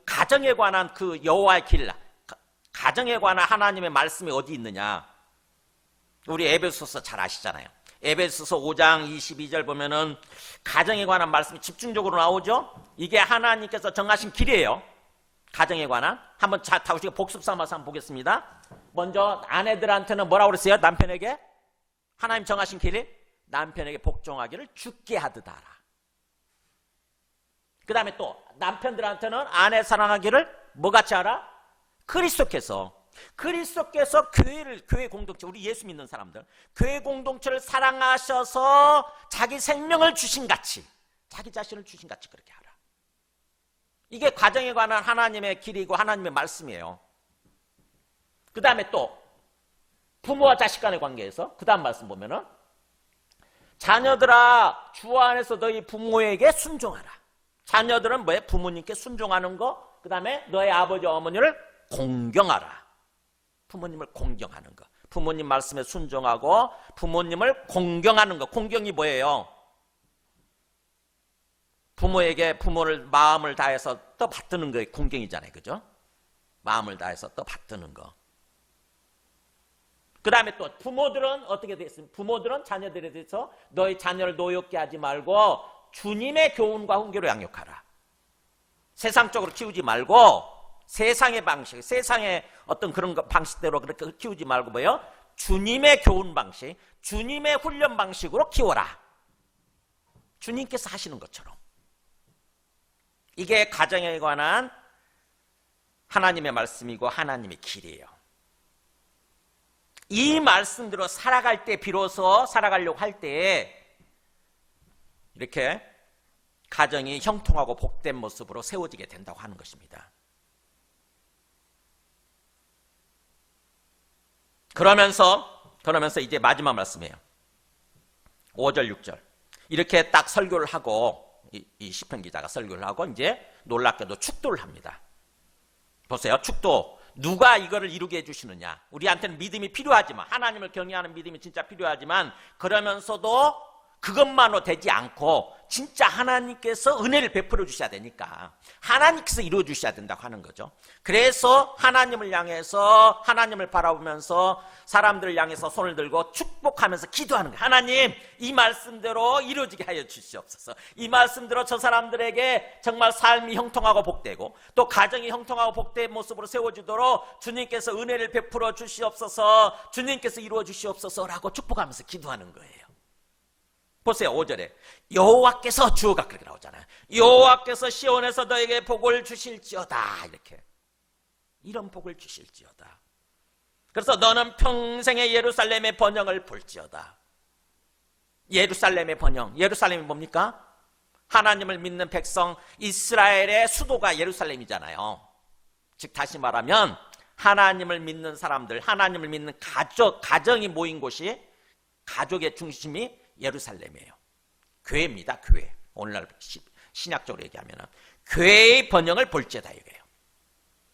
가정에 관한 그 여호와의 길, 가정에 관한 하나님의 말씀이 어디 있느냐? 우리 에베소서 잘 아시잖아요. 에베소서 5장 22절 보면은 가정에 관한 말씀이 집중적으로 나오죠. 이게 하나님께서 정하신 길이에요. 가정에 관한. 한번 다 우리가 복습 삼아서 한번 보겠습니다. 먼저 아내들한테는 뭐라고 그랬어요? 남편에게 하나님 정하신 길이 남편에게 복종하기를 주께 하듯 하라. 그 다음에 또 남편들한테는 아내 사랑하기를 뭐같이 하라? 그리스도께서 교회 공동체, 우리 예수 믿는 사람들, 교회 공동체를 사랑하셔서 자기 생명을 주신 같이, 자기 자신을 주신 같이 그렇게 하라. 이게 가정에 관한 하나님의 길이고 하나님의 말씀이에요. 그 다음에 또 부모와 자식 간의 관계에서 그 다음 말씀 보면은 자녀들아 주 안에서 너희 부모에게 순종하라. 자녀들은 뭐예요? 부모님께 순종하는 거. 그 다음에 너의 아버지 어머니를 공경하라. 부모님을 공경하는 거. 부모님 말씀에 순종하고 부모님을 공경하는 거. 공경이 뭐예요? 부모에게 부모를 마음을 다해서 떠받드는 거에 공경이잖아요. 그죠? 마음을 다해서 떠받드는 거. 그 다음에 또 부모들은 어떻게 되어 있습니까? 부모들은 자녀들에 대해서 너희 자녀를 노엽게 하지 말고 주님의 교훈과 훈계로 양육하라. 세상적으로 키우지 말고 세상의 방식, 세상의 어떤 그런 방식대로 그렇게 키우지 말고 뭐예요? 주님의 교훈 방식, 주님의 훈련 방식으로 키워라. 주님께서 하시는 것처럼. 이게 가정에 관한 하나님의 말씀이고 하나님의 길이에요. 이 말씀대로 살아갈 때, 비로소 살아가려고 할 때 이렇게 가정이 형통하고 복된 모습으로 세워지게 된다고 하는 것입니다. 그러면서 이제 마지막 말씀이에요. 5절, 6절. 이렇게 딱 설교를 하고, 이 시편 기자가 설교를 하고, 이제 놀랍게도 축도를 합니다. 보세요. 축도. 누가 이거를 이루게 해주시느냐. 우리한테는 믿음이 필요하지만, 하나님을 경외하는 믿음이 진짜 필요하지만, 그러면서도 그것만으로 되지 않고, 진짜 하나님께서 은혜를 베풀어 주셔야 되니까 하나님께서 이루어 주셔야 된다고 하는 거죠. 그래서 하나님을 향해서, 하나님을 바라보면서 사람들을 향해서 손을 들고 축복하면서 기도하는 거예요. 하나님, 이 말씀대로 이루어지게 하여 주시옵소서. 이 말씀대로 저 사람들에게 정말 삶이 형통하고 복되고 또 가정이 형통하고 복된 모습으로 세워지도록 주님께서 은혜를 베풀어 주시옵소서, 주님께서 이루어 주시옵소서라고 축복하면서 기도하는 거예요. 보세요. 5절에 여호와께서, 주어가 그렇게 나오잖아요. 여호와께서 시온에서 너에게 복을 주실지어다. 이렇게 이런 복을 주실지어다. 그래서 너는 평생의 예루살렘의 번영을 볼지어다. 예루살렘의 번영. 예루살렘이 뭡니까? 하나님을 믿는 백성 이스라엘의 수도가 예루살렘이잖아요. 즉 다시 말하면 하나님을 믿는 사람들, 하나님을 믿는 가정이 모인 곳이, 가족의 중심이 예루살렘이에요. 교회입니다. 교회. 오늘날 신약적으로 얘기하면 교회의 번영을 볼지어다 이거예요.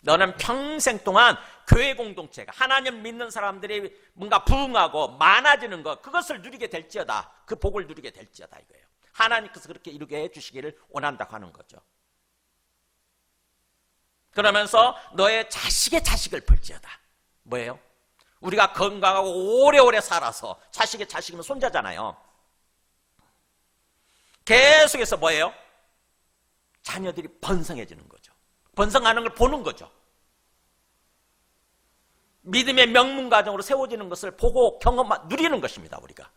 너는 평생 동안 교회 공동체가, 하나님 믿는 사람들이 뭔가 부흥하고 많아지는 것, 그것을 누리게 될지어다. 그 복을 누리게 될지어다 이거예요. 하나님께서 그렇게 이루게 해주시기를 원한다고 하는 거죠. 그러면서 너의 자식의 자식을 볼지어다. 뭐예요? 우리가 건강하고 오래오래 살아서, 자식의 자식이면 손자잖아요. 계속해서 뭐예요? 자녀들이 번성해지는 거죠. 번성하는 걸 보는 거죠. 믿음의 명문 가정으로 세워지는 것을 보고 누리는 것입니다. 우리가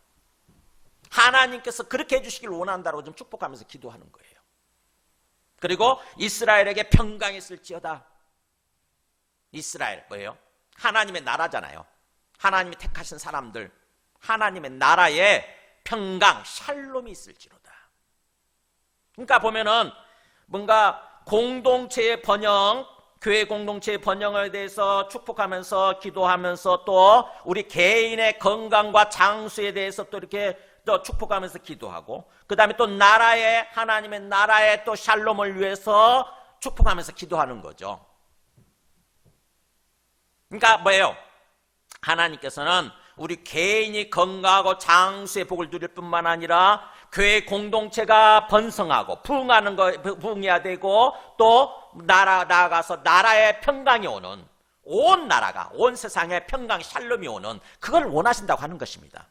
하나님께서 그렇게 해주시길 원한다고 좀 축복하면서 기도하는 거예요. 그리고 이스라엘에게 평강이 있을지어다. 이스라엘 뭐예요? 하나님의 나라잖아요. 하나님이 택하신 사람들, 하나님의 나라에 평강, 샬롬이 있을지로다. 그러니까 보면은 뭔가 공동체의 번영, 교회 공동체의 번영에 대해서 축복하면서 기도하면서 또 우리 개인의 건강과 장수에 대해서 또 이렇게 또 축복하면서 기도하고, 그 다음에 또 나라의, 하나님의 나라의 또 샬롬을 위해서 축복하면서 기도하는 거죠. 그러니까 뭐예요? 하나님께서는 우리 개인이 건강하고 장수의 복을 누릴 뿐만 아니라 교회 공동체가 번성하고 부흥해야 되고, 또 나아가서 나라의 평강이 오는, 온 나라가, 온 세상에 평강, 샬롬이 오는, 그걸 원하신다고 하는 것입니다.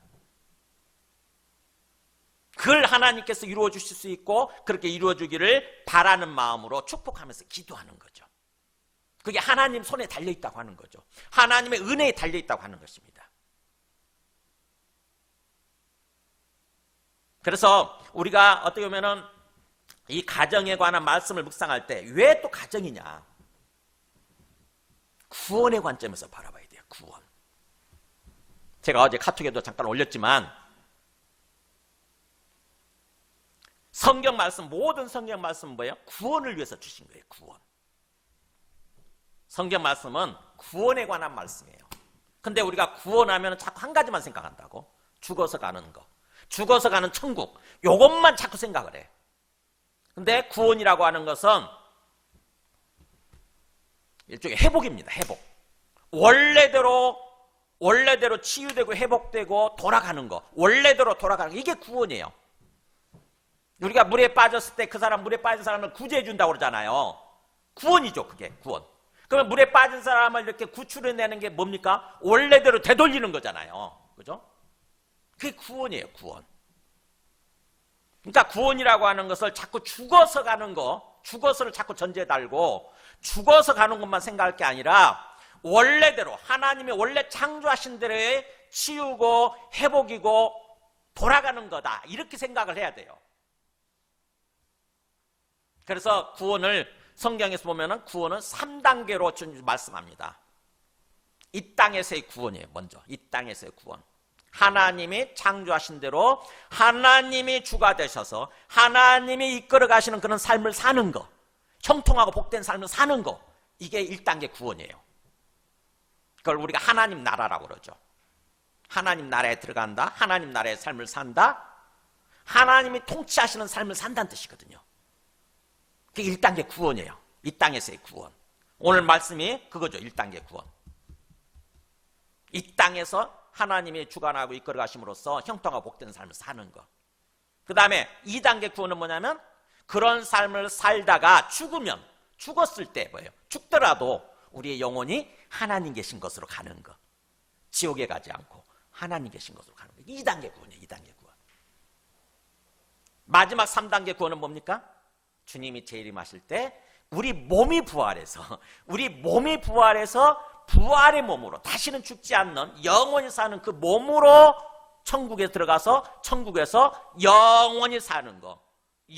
그걸 하나님께서 이루어 주실 수 있고 그렇게 이루어 주기를 바라는 마음으로 축복하면서 기도하는 거죠. 그게 하나님 손에 달려 있다고 하는 거죠. 하나님의 은혜에 달려 있다고 하는 것입니다. 그래서 우리가 어떻게 보면은 이 가정에 관한 말씀을 묵상할 때 왜 또 가정이냐? 구원의 관점에서 바라봐야 돼요. 구원. 제가 어제 카톡에도 잠깐 올렸지만 성경 말씀, 모든 성경 말씀은 뭐예요? 구원을 위해서 주신 거예요. 구원. 성경 말씀은 구원에 관한 말씀이에요. 근데 우리가 구원하면 자꾸 한 가지만 생각한다고. 죽어서 가는 거, 죽어서 가는 천국, 요것만 자꾸 생각을 해. 근데 구원이라고 하는 것은 일종의 회복입니다. 회복. 원래대로 치유되고 회복되고 돌아가는 거, 원래대로 돌아가는 거, 이게 구원이에요. 우리가 물에 빠졌을 때 그 사람, 물에 빠진 사람을 구제해 준다고 그러잖아요. 구원이죠. 그게 구원. 그러면 물에 빠진 사람을 이렇게 구출해내는 게 뭡니까? 원래대로 되돌리는 거잖아요. 그죠? 그게 구원이에요. 구원. 그러니까 구원이라고 하는 것을 자꾸 죽어서 가는 거, 죽어서를 자꾸 전제에 달고 죽어서 가는 것만 생각할 게 아니라 원래대로, 하나님이 원래 창조하신 대로의 치유고 회복이고 돌아가는 거다, 이렇게 생각을 해야 돼요. 그래서 구원을 성경에서 보면은 구원은 3단계로 말씀합니다. 이 땅에서의 구원이에요. 먼저 이 땅에서의 구원. 하나님이 창조하신 대로 하나님이 주가 되셔서 하나님이 이끌어 가시는 그런 삶을 사는 거, 형통하고 복된 삶을 사는 거, 이게 1단계 구원이에요. 그걸 우리가 하나님 나라라고 그러죠. 하나님 나라에 들어간다, 하나님 나라의 삶을 산다, 하나님이 통치하시는 삶을 산다는 뜻이거든요. 그게 1단계 구원이에요. 이 땅에서의 구원. 오늘 말씀이 그거죠. 1단계 구원. 이 땅에서 하나님이 주관하고 이끌어 가심으로써 형통하고 복된 삶을 사는 것. 그 다음에 2단계 구원은 뭐냐면 그런 삶을 살다가 죽으면, 죽었을 때 뭐예요? 죽더라도 우리의 영혼이 하나님 계신 것으로 가는 것. 지옥에 가지 않고 하나님 계신 것으로 가는 것. 2단계 구원이에요. 2단계 구원. 마지막 3단계 구원은 뭡니까? 주님이 재림하실 때 우리 몸이 부활해서 부활의 몸으로, 다시는 죽지 않는 영원히 사는 그 몸으로 천국에 들어가서 천국에서 영원히 사는 거,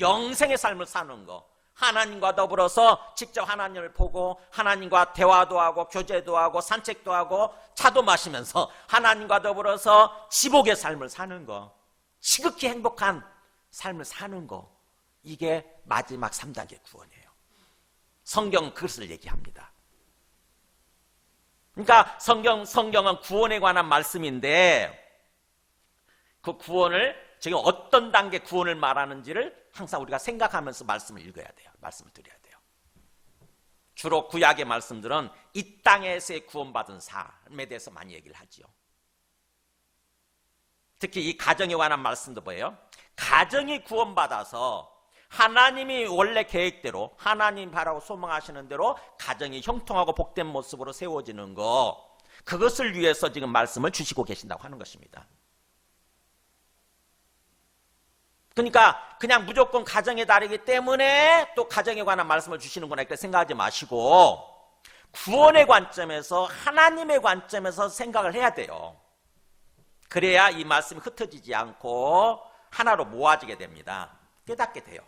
영생의 삶을 사는 거, 하나님과 더불어서 직접 하나님을 보고 하나님과 대화도 하고 교제도 하고 산책도 하고 차도 마시면서 하나님과 더불어서 지복의 삶을 사는 거, 지극히 행복한 삶을 사는 거, 이게 마지막 3단계 구원이에요. 성경은 그것을 얘기합니다. 그러니까 성경은 구원에 관한 말씀인데 그 구원을 지금 어떤 단계 구원을 말하는지를 항상 우리가 생각하면서 말씀을 읽어야 돼요. 말씀을 드려야 돼요. 주로 구약의 말씀들은 이 땅에서의 구원받은 삶에 대해서 많이 얘기를 하지요. 특히 이 가정에 관한 말씀도 뭐예요? 가정이 구원받아서 하나님이 원래 계획대로, 하나님 바라고 소망하시는 대로 가정이 형통하고 복된 모습으로 세워지는 거, 그것을 위해서 지금 말씀을 주시고 계신다고 하는 것입니다. 그러니까 그냥 무조건 가정에 다르기 때문에 또 가정에 관한 말씀을 주시는구나 이렇게 생각하지 마시고, 구원의 관점에서, 하나님의 관점에서 생각을 해야 돼요. 그래야 이 말씀이 흩어지지 않고 하나로 모아지게 됩니다. 깨닫게 돼요.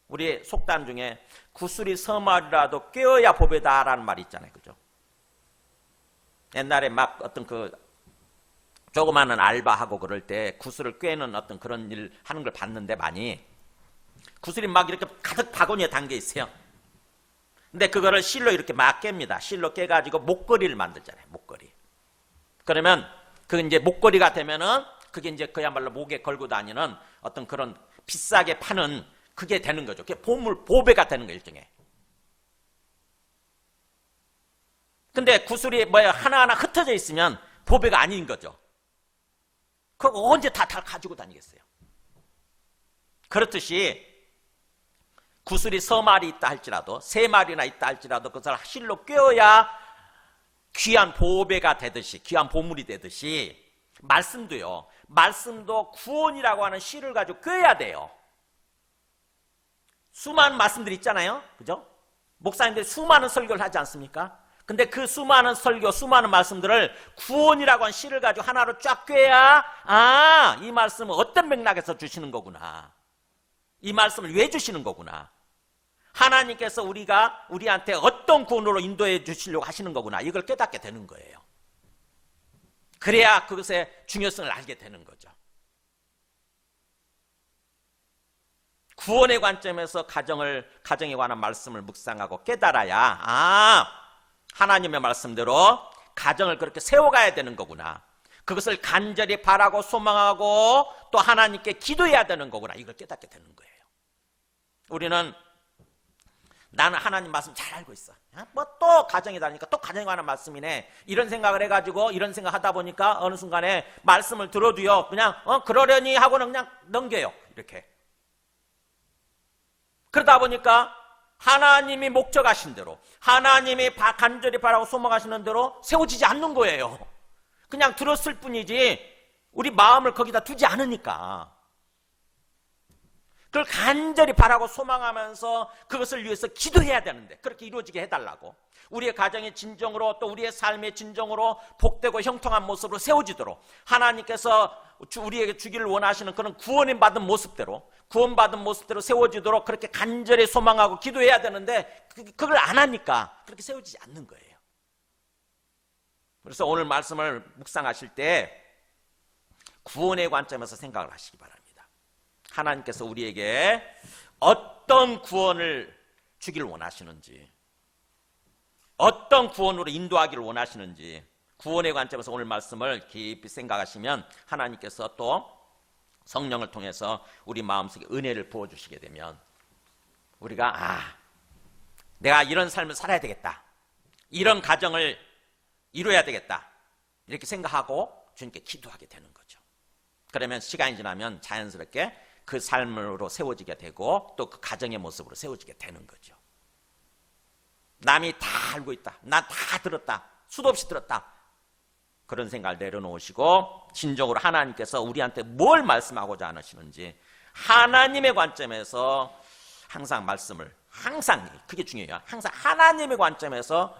우리 속담 중에 구슬이 서말이라도 꿰어야 보배다라는 말이 있잖아요. 그죠? 옛날에 막 어떤 그 조그마한 알바하고 그럴 때 구슬을 꿰는 어떤 그런 일 하는 걸 봤는데, 많이 구슬이 막 이렇게 가득 바구니에 담겨 있어요. 근데 그거를 실로 이렇게 막 깹니다. 실로 깨가지고 목걸이를 만들잖아요. 목걸이. 그러면 그 이제 목걸이가 되면은 그게 이제 그야말로 목에 걸고 다니는 어떤 그런 비싸게 파는 그게 되는 거죠. 그게 보물, 보배가 되는 거예요, 일종의. 근데 구슬이 뭐야 하나하나 흩어져 있으면 보배가 아닌 거죠. 그거 언제 다 가지고 다니겠어요? 그렇듯이 구슬이 서말이 있다 할지라도, 세 마리나 있다 할지라도 그것을 실로 꿰어야 귀한 보배가 되듯이, 귀한 보물이 되듯이 말씀도요. 말씀도 구원이라고 하는 실을 가지고 꿰어야 돼요. 수많은 말씀들이 있잖아요. 그죠? 목사님들이 수많은 설교를 하지 않습니까? 근데 그 수많은 설교, 수많은 말씀들을 구원이라고 하는 실을 가지고 하나로 쫙 꿰야, 아, 이 말씀은 어떤 맥락에서 주시는 거구나. 이 말씀을 왜 주시는 거구나. 하나님께서 우리한테 어떤 구원으로 인도해 주시려고 하시는 거구나. 이걸 깨닫게 되는 거예요. 그래야 그것의 중요성을 알게 되는 거죠. 구원의 관점에서 가정에 관한 말씀을 묵상하고 깨달아야, 아, 하나님의 말씀대로 가정을 그렇게 세워가야 되는 거구나. 그것을 간절히 바라고 소망하고 또 하나님께 기도해야 되는 거구나. 이걸 깨닫게 되는 거예요. 우리는 나는 하나님 말씀 잘 알고 있어. 뭐 또 가정에 다니까 또 가정에 관한 말씀이네. 이런 생각을 해가지고 이런 생각 하다 보니까 어느 순간에 말씀을 들어도요. 그냥 그러려니 하고는 그냥 넘겨요. 이렇게. 그러다 보니까 하나님이 목적하신 대로, 하나님이 간절히 바라고 소망하시는 대로 세워지지 않는 거예요. 그냥 들었을 뿐이지 우리 마음을 거기다 두지 않으니까. 그걸 간절히 바라고 소망하면서 그것을 위해서 기도해야 되는데, 그렇게 이루어지게 해달라고, 우리의 가정의 진정으로 또 우리의 삶의 진정으로 복되고 형통한 모습으로 세워지도록 하나님께서 우리에게 주기를 원하시는 그런 구원받은 모습대로, 구원받은 모습대로 세워지도록 그렇게 간절히 소망하고 기도해야 되는데 그걸 안 하니까 그렇게 세워지지 않는 거예요. 그래서 오늘 말씀을 묵상하실 때 구원의 관점에서 생각을 하시기 바랍니다. 하나님께서 우리에게 어떤 구원을 주기를 원하시는지, 어떤 구원으로 인도하기를 원하시는지, 구원의 관점에서 오늘 말씀을 깊이 생각하시면 하나님께서 또 성령을 통해서 우리 마음속에 은혜를 부어주시게 되면 우리가 내가 이런 삶을 살아야 되겠다, 이런 가정을 이루어야 되겠다, 이렇게 생각하고 주님께 기도하게 되는 거죠. 그러면 시간이 지나면 자연스럽게 그 삶으로 세워지게 되고 또 그 가정의 모습으로 세워지게 되는 거죠. 남이 다 알고 있다, 난 다 들었다, 수도 없이 들었다, 그런 생각을 내려놓으시고 진정으로 하나님께서 우리한테 뭘 말씀하고자 하시는지 하나님의 관점에서 항상 말씀을, 항상 그게 중요해요. 항상 하나님의 관점에서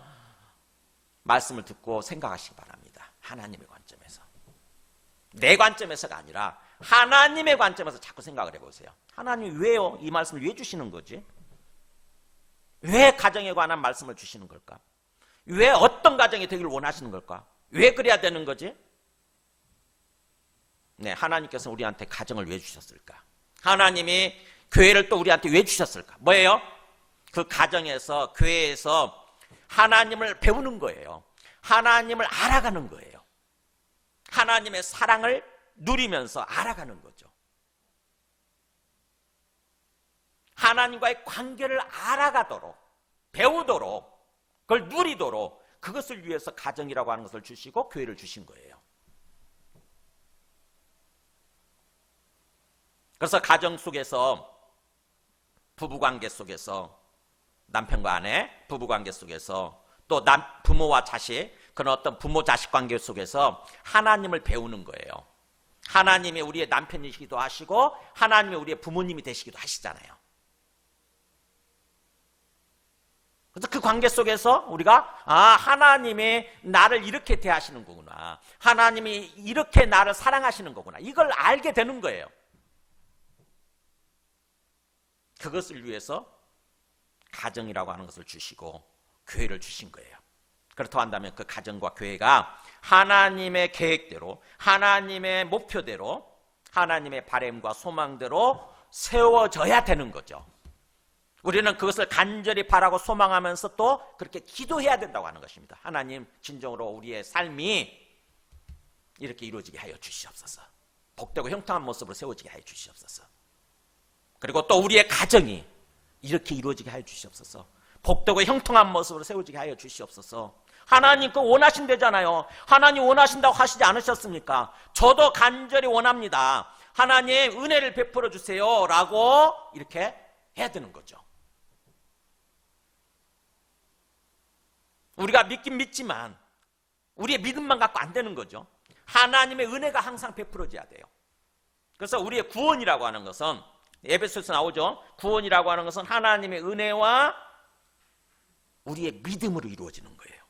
말씀을 듣고 생각하시기 바랍니다. 하나님의 관점에서, 내 관점에서가 아니라 하나님의 관점에서 자꾸 생각을 해보세요. 하나님이 왜요? 이 말씀을 왜 주시는 거지? 왜 가정에 관한 말씀을 주시는 걸까? 왜 어떤 가정이 되기를 원하시는 걸까? 왜 그래야 되는 거지? 네, 하나님께서 우리한테 가정을 왜 주셨을까? 하나님이 교회를 또 우리한테 왜 주셨을까? 뭐예요? 그 가정에서, 교회에서 하나님을 배우는 거예요. 하나님을 알아가는 거예요. 하나님의 사랑을 누리면서 알아가는 거죠. 하나님과의 관계를 알아가도록, 배우도록, 그걸 누리도록, 그것을 위해서 가정이라고 하는 것을 주시고 교회를 주신 거예요. 그래서 가정 속에서, 부부관계 속에서, 남편과 아내 부부관계 속에서, 또 부모와 자식, 그런 어떤 부모-자식 관계 속에서 하나님을 배우는 거예요. 하나님이 우리의 남편이시기도 하시고 하나님이 우리의 부모님이 되시기도 하시잖아요. 그래서 그 관계 속에서 우리가 하나님이 나를 이렇게 대하시는 거구나. 하나님이 이렇게 나를 사랑하시는 거구나. 이걸 알게 되는 거예요. 그것을 위해서 가정이라고 하는 것을 주시고 교회를 주신 거예요. 그렇다고 한다면 그 가정과 교회가 하나님의 계획대로, 하나님의 목표대로, 하나님의 바람과 소망대로 세워져야 되는 거죠. 우리는 그것을 간절히 바라고 소망하면서 또 그렇게 기도해야 된다고 하는 것입니다. 하나님, 진정으로 우리의 삶이 이렇게 이루어지게 하여 주시옵소서. 복되고 형통한 모습으로 세워지게 하여 주시옵소서. 그리고 또 우리의 가정이 이렇게 이루어지게 하여 주시옵소서. 복되고 형통한 모습으로 세워지게 하여 주시옵소서. 하나님 그거 원하신대잖아요. 하나님 원하신다고 하시지 않으셨습니까? 저도 간절히 원합니다. 하나님 은혜를 베풀어 주세요 라고 이렇게 해야 되는 거죠. 우리가 믿긴 믿지만 우리의 믿음만 갖고 안 되는 거죠. 하나님의 은혜가 항상 베풀어져야 돼요. 그래서 우리의 구원이라고 하는 것은 에베소에서 나오죠. 구원이라고 하는 것은 하나님의 은혜와 우리의 믿음으로 이루어지는 거예요.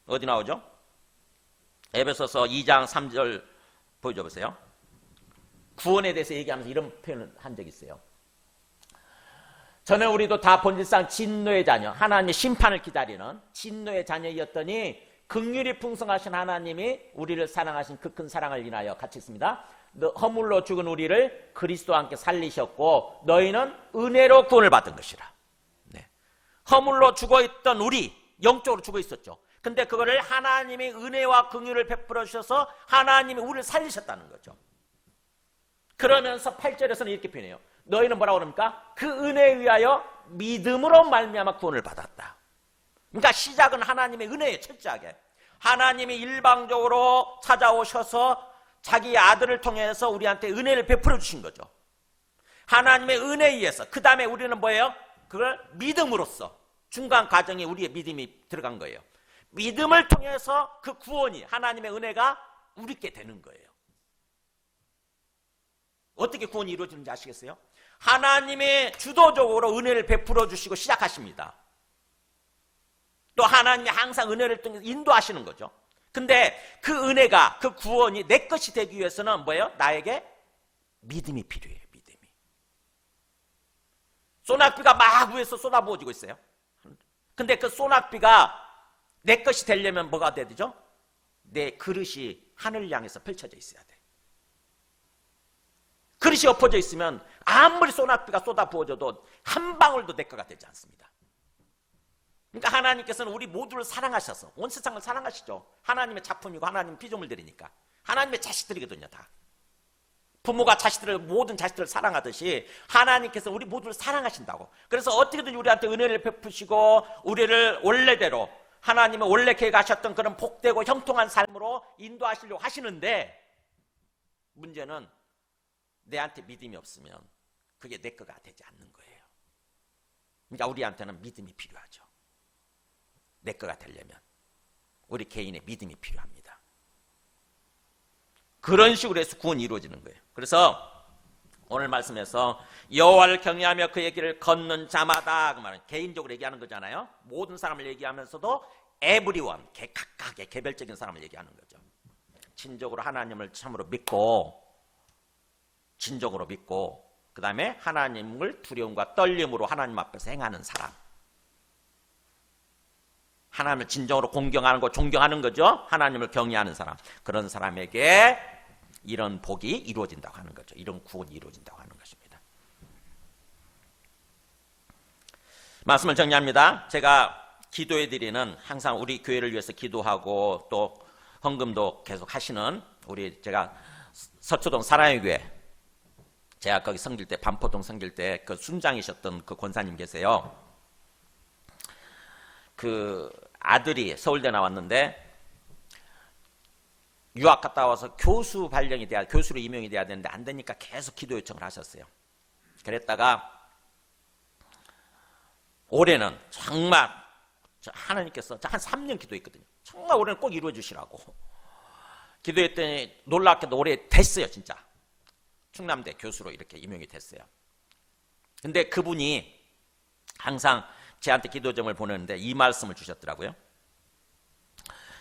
어디 나오죠? 에베소서 2장 3절 보여줘 보세요. 구원에 대해서 얘기하면서 이런 표현을 한 적이 있어요. 전에 우리도 다 본질상 진노의 자녀, 하나님의 심판을 기다리는 진노의 자녀였더니 긍휼이 풍성하신 하나님이 우리를 사랑하신 그 큰 사랑을 인하여 같이 있습니다. 허물로 죽은 우리를 그리스도와 함께 살리셨고 너희는 은혜로 구원을 받은 것이라. 네. 허물로 죽어있던 우리, 영적으로 죽어있었죠. 근데 그거를 하나님이 은혜와 긍휼을 베풀어 주셔서 하나님이 우리를 살리셨다는 거죠. 그러면서 8절에서는 이렇게 표현해요. 너희는 뭐라고 그럽니까? 그 은혜에 의하여 믿음으로 말미암아 구원을 받았다. 그러니까 시작은 하나님의 은혜에 철저하게 하나님이 일방적으로 찾아오셔서 자기 아들을 통해서 우리한테 은혜를 베풀어 주신 거죠. 하나님의 은혜에 의해서 그 다음에 우리는 뭐예요? 그걸 믿음으로써 중간 과정에 우리의 믿음이 들어간 거예요. 믿음을 통해서 그 구원이 하나님의 은혜가 우리께 되는 거예요. 어떻게 구원이 이루어지는지 아시겠어요? 하나님의 주도적으로 은혜를 베풀어 주시고 시작하십니다. 또 하나님이 항상 은혜를 통해서 인도하시는 거죠. 근데 그 은혜가, 그 구원이 내 것이 되기 위해서는 뭐예요? 나에게 믿음이 필요해요. 믿음이. 소낙비가 막 위에서 쏟아부어지고 있어요. 근데 그 소낙비가 내 것이 되려면 뭐가 돼야 되죠? 내 그릇이 하늘을 향해서 펼쳐져 있어야 돼. 그릇이 엎어져 있으면 아무리 소낙비가 쏟아부어져도 한 방울도 내 거가 되지 않습니다. 그러니까 하나님께서는 우리 모두를 사랑하셔서 온 세상을 사랑하시죠. 하나님의 작품이고 하나님 피조물들이니까. 하나님의 자식들이거든요. 다. 부모가 자식들을 모든 자식들을 사랑하듯이 하나님께서 우리 모두를 사랑하신다고. 그래서 어떻게든 우리한테 은혜를 베푸시고 우리를 원래대로 하나님의 원래 계획하셨던 그런 복되고 형통한 삶으로 인도하시려고 하시는데 문제는 내한테 믿음이 없으면 그게 내 거가 되지 않는 거예요. 그러니까 우리한테는 믿음이 필요하죠. 내 거가 되려면 우리 개인의 믿음이 필요합니다. 그런 식으로 해서 구원이 이루어지는 거예요. 그래서 오늘 말씀에서 여호와를 경외하며 그의 길을 걷는 자마다 그 말은 개인적으로 얘기하는 거잖아요. 모든 사람을 얘기하면서도 everyone, 각각의 개별적인 사람을 얘기하는 거죠. 진정으로 하나님을 참으로 믿고 진정으로 믿고 그 다음에 하나님을 두려움과 떨림으로 하나님 앞에서 행하는 사람. 하나님을 진정으로 공경하는 거, 존경하는 거죠. 하나님을 경외하는 사람. 그런 사람에게 이런 복이 이루어진다고 하는 거죠. 이런 구원이 이루어진다고 하는 것입니다. 말씀을 정리합니다. 제가 기도해 드리는 항상 우리 교회를 위해서 기도하고 또 헌금도 계속 하시는 우리 제가 서초동 사랑의 교회 제가 거기 섬길 때 반포동 섬길 때 그 순장이셨던 그 권사님 계세요. 그 아들이 서울대 나왔는데 유학 갔다 와서 교수 발령이 돼야 교수로 임용이 돼야 되는데 안 되니까 계속 기도 요청을 하셨어요. 그랬다가 올해는 정말 하나님께서 한 3년 기도했거든요. 정말 올해는 꼭 이루어 주시라고 기도했더니 놀랍게도 올해 됐어요. 진짜 충남대 교수로 이렇게 임용이 됐어요. 근데 그분이 항상 제한테 기도점을 보내는데 이 말씀을 주셨더라고요.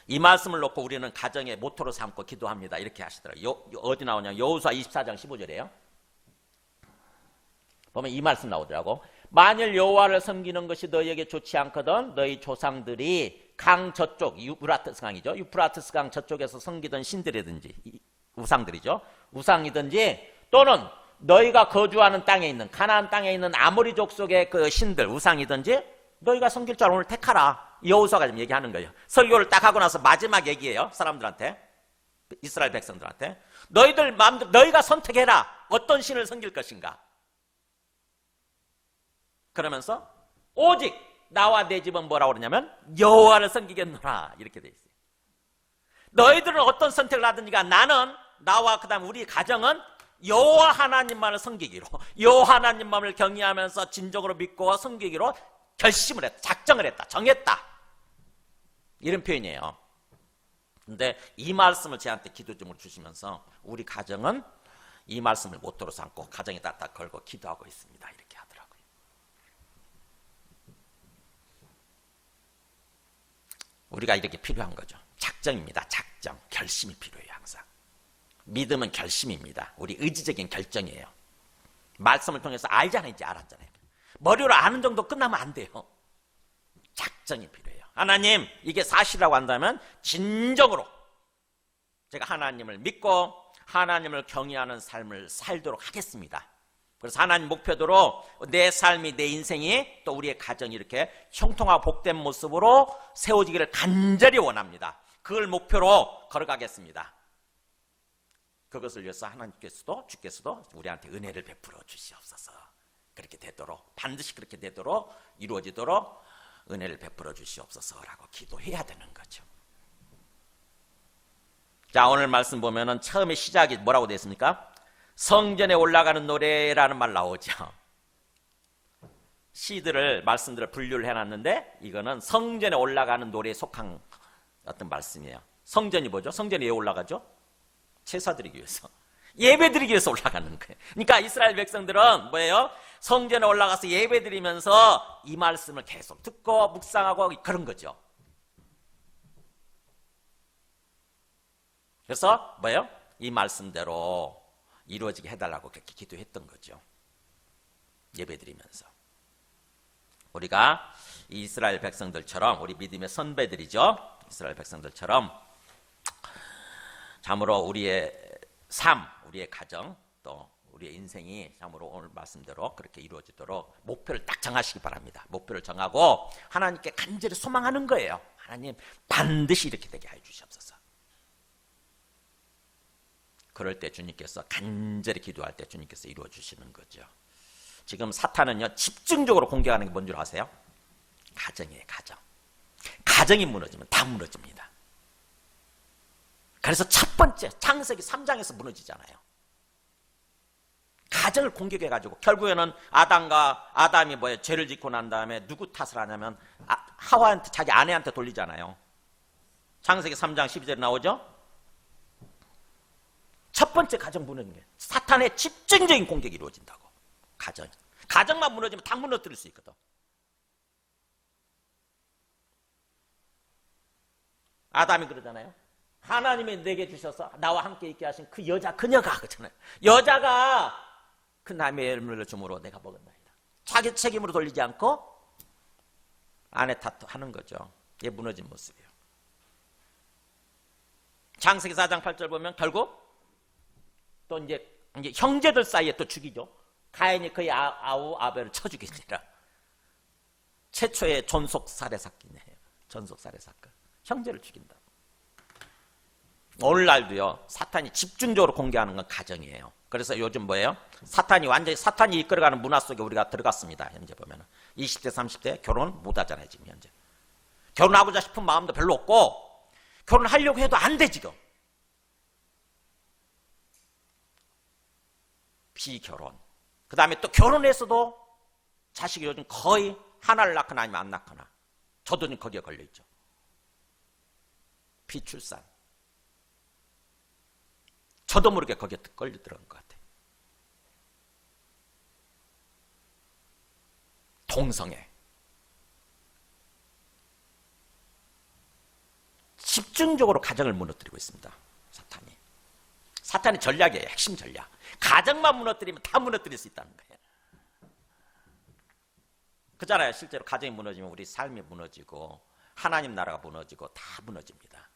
이 말씀을 놓고 우리는 가정의 모토로 삼고 기도합니다. 이렇게 하시더라고요. 어디 나오냐? 여호수아 24장 15절이에요. 보면 이 말씀 나오더라고. 만일 여호와를 섬기는 것이 너희에게 좋지 않거든 너희 조상들이 강 저쪽, 유프라테스 강이죠. 유프라테스 강 저쪽에서 섬기던 신들이든지 우상들이죠. 우상이든지 또는 너희가 거주하는 땅에 있는 가나안 땅에 있는 아모리 족속의 그 신들 우상이든지 너희가 섬길 줄 오늘 택하라. 여호수아가 지금 얘기하는 거예요. 설교를 딱 하고 나서 마지막 얘기예요. 사람들한테, 이스라엘 백성들한테. 너희들 마음대로 너희가 선택해라. 어떤 신을 섬길 것인가. 그러면서 오직 나와 내 집은 뭐라고 그러냐면 여호와를 섬기겠노라 이렇게 돼 있어요. 너희들은 어떤 선택을 하든지가 나는 나와 그다음 우리 가정은 여호와 하나님만을 섬기기로 여호와 하나님만을 경외하면서 진정으로 믿고 섬기기로 결심을 했다. 작정을 했다. 정했다. 이런 표현이에요. 근데 이 말씀을 저한테 기도점으로 주시면서 우리 가정은 이 말씀을 모토로 삼고 가정에다 딱 걸고 기도하고 있습니다. 이렇게 하더라고요. 우리가 이렇게 필요한 거죠. 작정입니다. 작정. 결심이 필요해요. 항상. 믿음은 결심입니다. 우리 의지적인 결정이에요. 말씀을 통해서 알잖아요. 이제 알았잖아요. 머리로 아는 정도 끝나면 안 돼요. 작정이 필요해요. 하나님 이게 사실이라고 한다면 진정으로 제가 하나님을 믿고 하나님을 경외하는 삶을 살도록 하겠습니다. 그래서 하나님 목표대로 내 삶이 내 인생이 또 우리의 가정이 이렇게 형통하고 복된 모습으로 세워지기를 간절히 원합니다. 그걸 목표로 걸어가겠습니다. 그것을 위해서 하나님께서도 주께서도 우리한테 은혜를 베풀어 주시옵소서. 그렇게 되도록 반드시 그렇게 되도록 이루어지도록 은혜를 베풀어 주시옵소서라고 기도해야 되는 거죠. 자, 오늘 말씀 보면은 처음에 시작이 뭐라고 되어 있습니까? 성전에 올라가는 노래라는 말 나오죠. 시들을 말씀들을 분류를 해놨는데 이거는 성전에 올라가는 노래에 속한 어떤 말씀이에요. 성전이 뭐죠? 성전에 왜 올라가죠? 제사 드리기 위해서, 예배 드리기 위해서 올라가는 거예요. 그러니까 이스라엘 백성들은 뭐예요? 성전에 올라가서 예배 드리면서 이 말씀을 계속 듣고 묵상하고 그런 거죠. 그래서 뭐예요? 이 말씀대로 이루어지게 해달라고 그렇게 기도했던 거죠. 예배 드리면서. 우리가 이스라엘 백성들처럼 우리 믿음의 선배들이죠. 이스라엘 백성들처럼 참으로 우리의 삶, 우리의 가정, 또 우리의 인생이 참으로 오늘 말씀대로 그렇게 이루어지도록 목표를 딱 정하시기 바랍니다. 목표를 정하고 하나님께 간절히 소망하는 거예요. 하나님 반드시 이렇게 되게 해 주시옵소서. 그럴 때 주님께서 간절히 기도할 때 주님께서 이루어 주시는 거죠. 지금 사탄은요 집중적으로 공격하는 게 뭔 줄 아세요? 가정이에요. 가정. 가정이 무너지면 다 무너집니다. 그래서 첫 번째 창세기 3장에서 무너지잖아요. 가정을 공격해가지고 결국에는 아담이 뭐예요? 죄를 짓고 난 다음에 누구 탓을 하냐면 하와한테, 자기 아내한테 돌리잖아요. 창세기 3장 12절에 나오죠? 첫 번째 가정 무너지는 거예요. 사탄의 집중적인 공격이 이루어진다고. 가정만 무너지면 다 무너뜨릴 수 있거든. 아담이 그러잖아요. 하나님이 내게 주셔서 나와 함께 있게 하신 그 그녀가 그렇잖아요. 여자가 그 남의 열매를 주므로 내가 먹었나이다. 자기 책임으로 돌리지 않고 아내 탓하는 거죠. 이게 무너진 모습이에요. 창세기 4장 8절 보면 결국 또 이제 형제들 사이에 또 죽이죠. 가인이 그의 아우 아벨을 쳐 죽이니라. 최초의 존속 살해 사건이에요. 존속 살해 사건. 형제를 죽인다. 오늘날도요 사탄이 집중적으로 공개하는 건 가정이에요. 그래서 요즘 뭐예요? 사탄이 이끌어가는 문화 속에 우리가 들어갔습니다. 현재 보면은 20대 30대 결혼 못 하잖아요. 지금 현재 결혼하고자 싶은 마음도 별로 없고 결혼하려고 해도 안 돼. 지금 비결혼, 그 다음에 또 결혼해서도 자식이 요즘 거의 하나를 낳거나 아니면 안 낳거나, 저도 지금 거기에 걸려있죠. 비출산. 저도 모르게 거기에 걸려 들어간 것 같아요. 동성애. 집중적으로 가정을 무너뜨리고 있습니다. 사탄이. 사탄의 전략이에요. 핵심 전략. 가정만 무너뜨리면 다 무너뜨릴 수 있다는 거예요. 그잖아요. 실제로 가정이 무너지면 우리 삶이 무너지고 하나님 나라가 무너지고 다 무너집니다.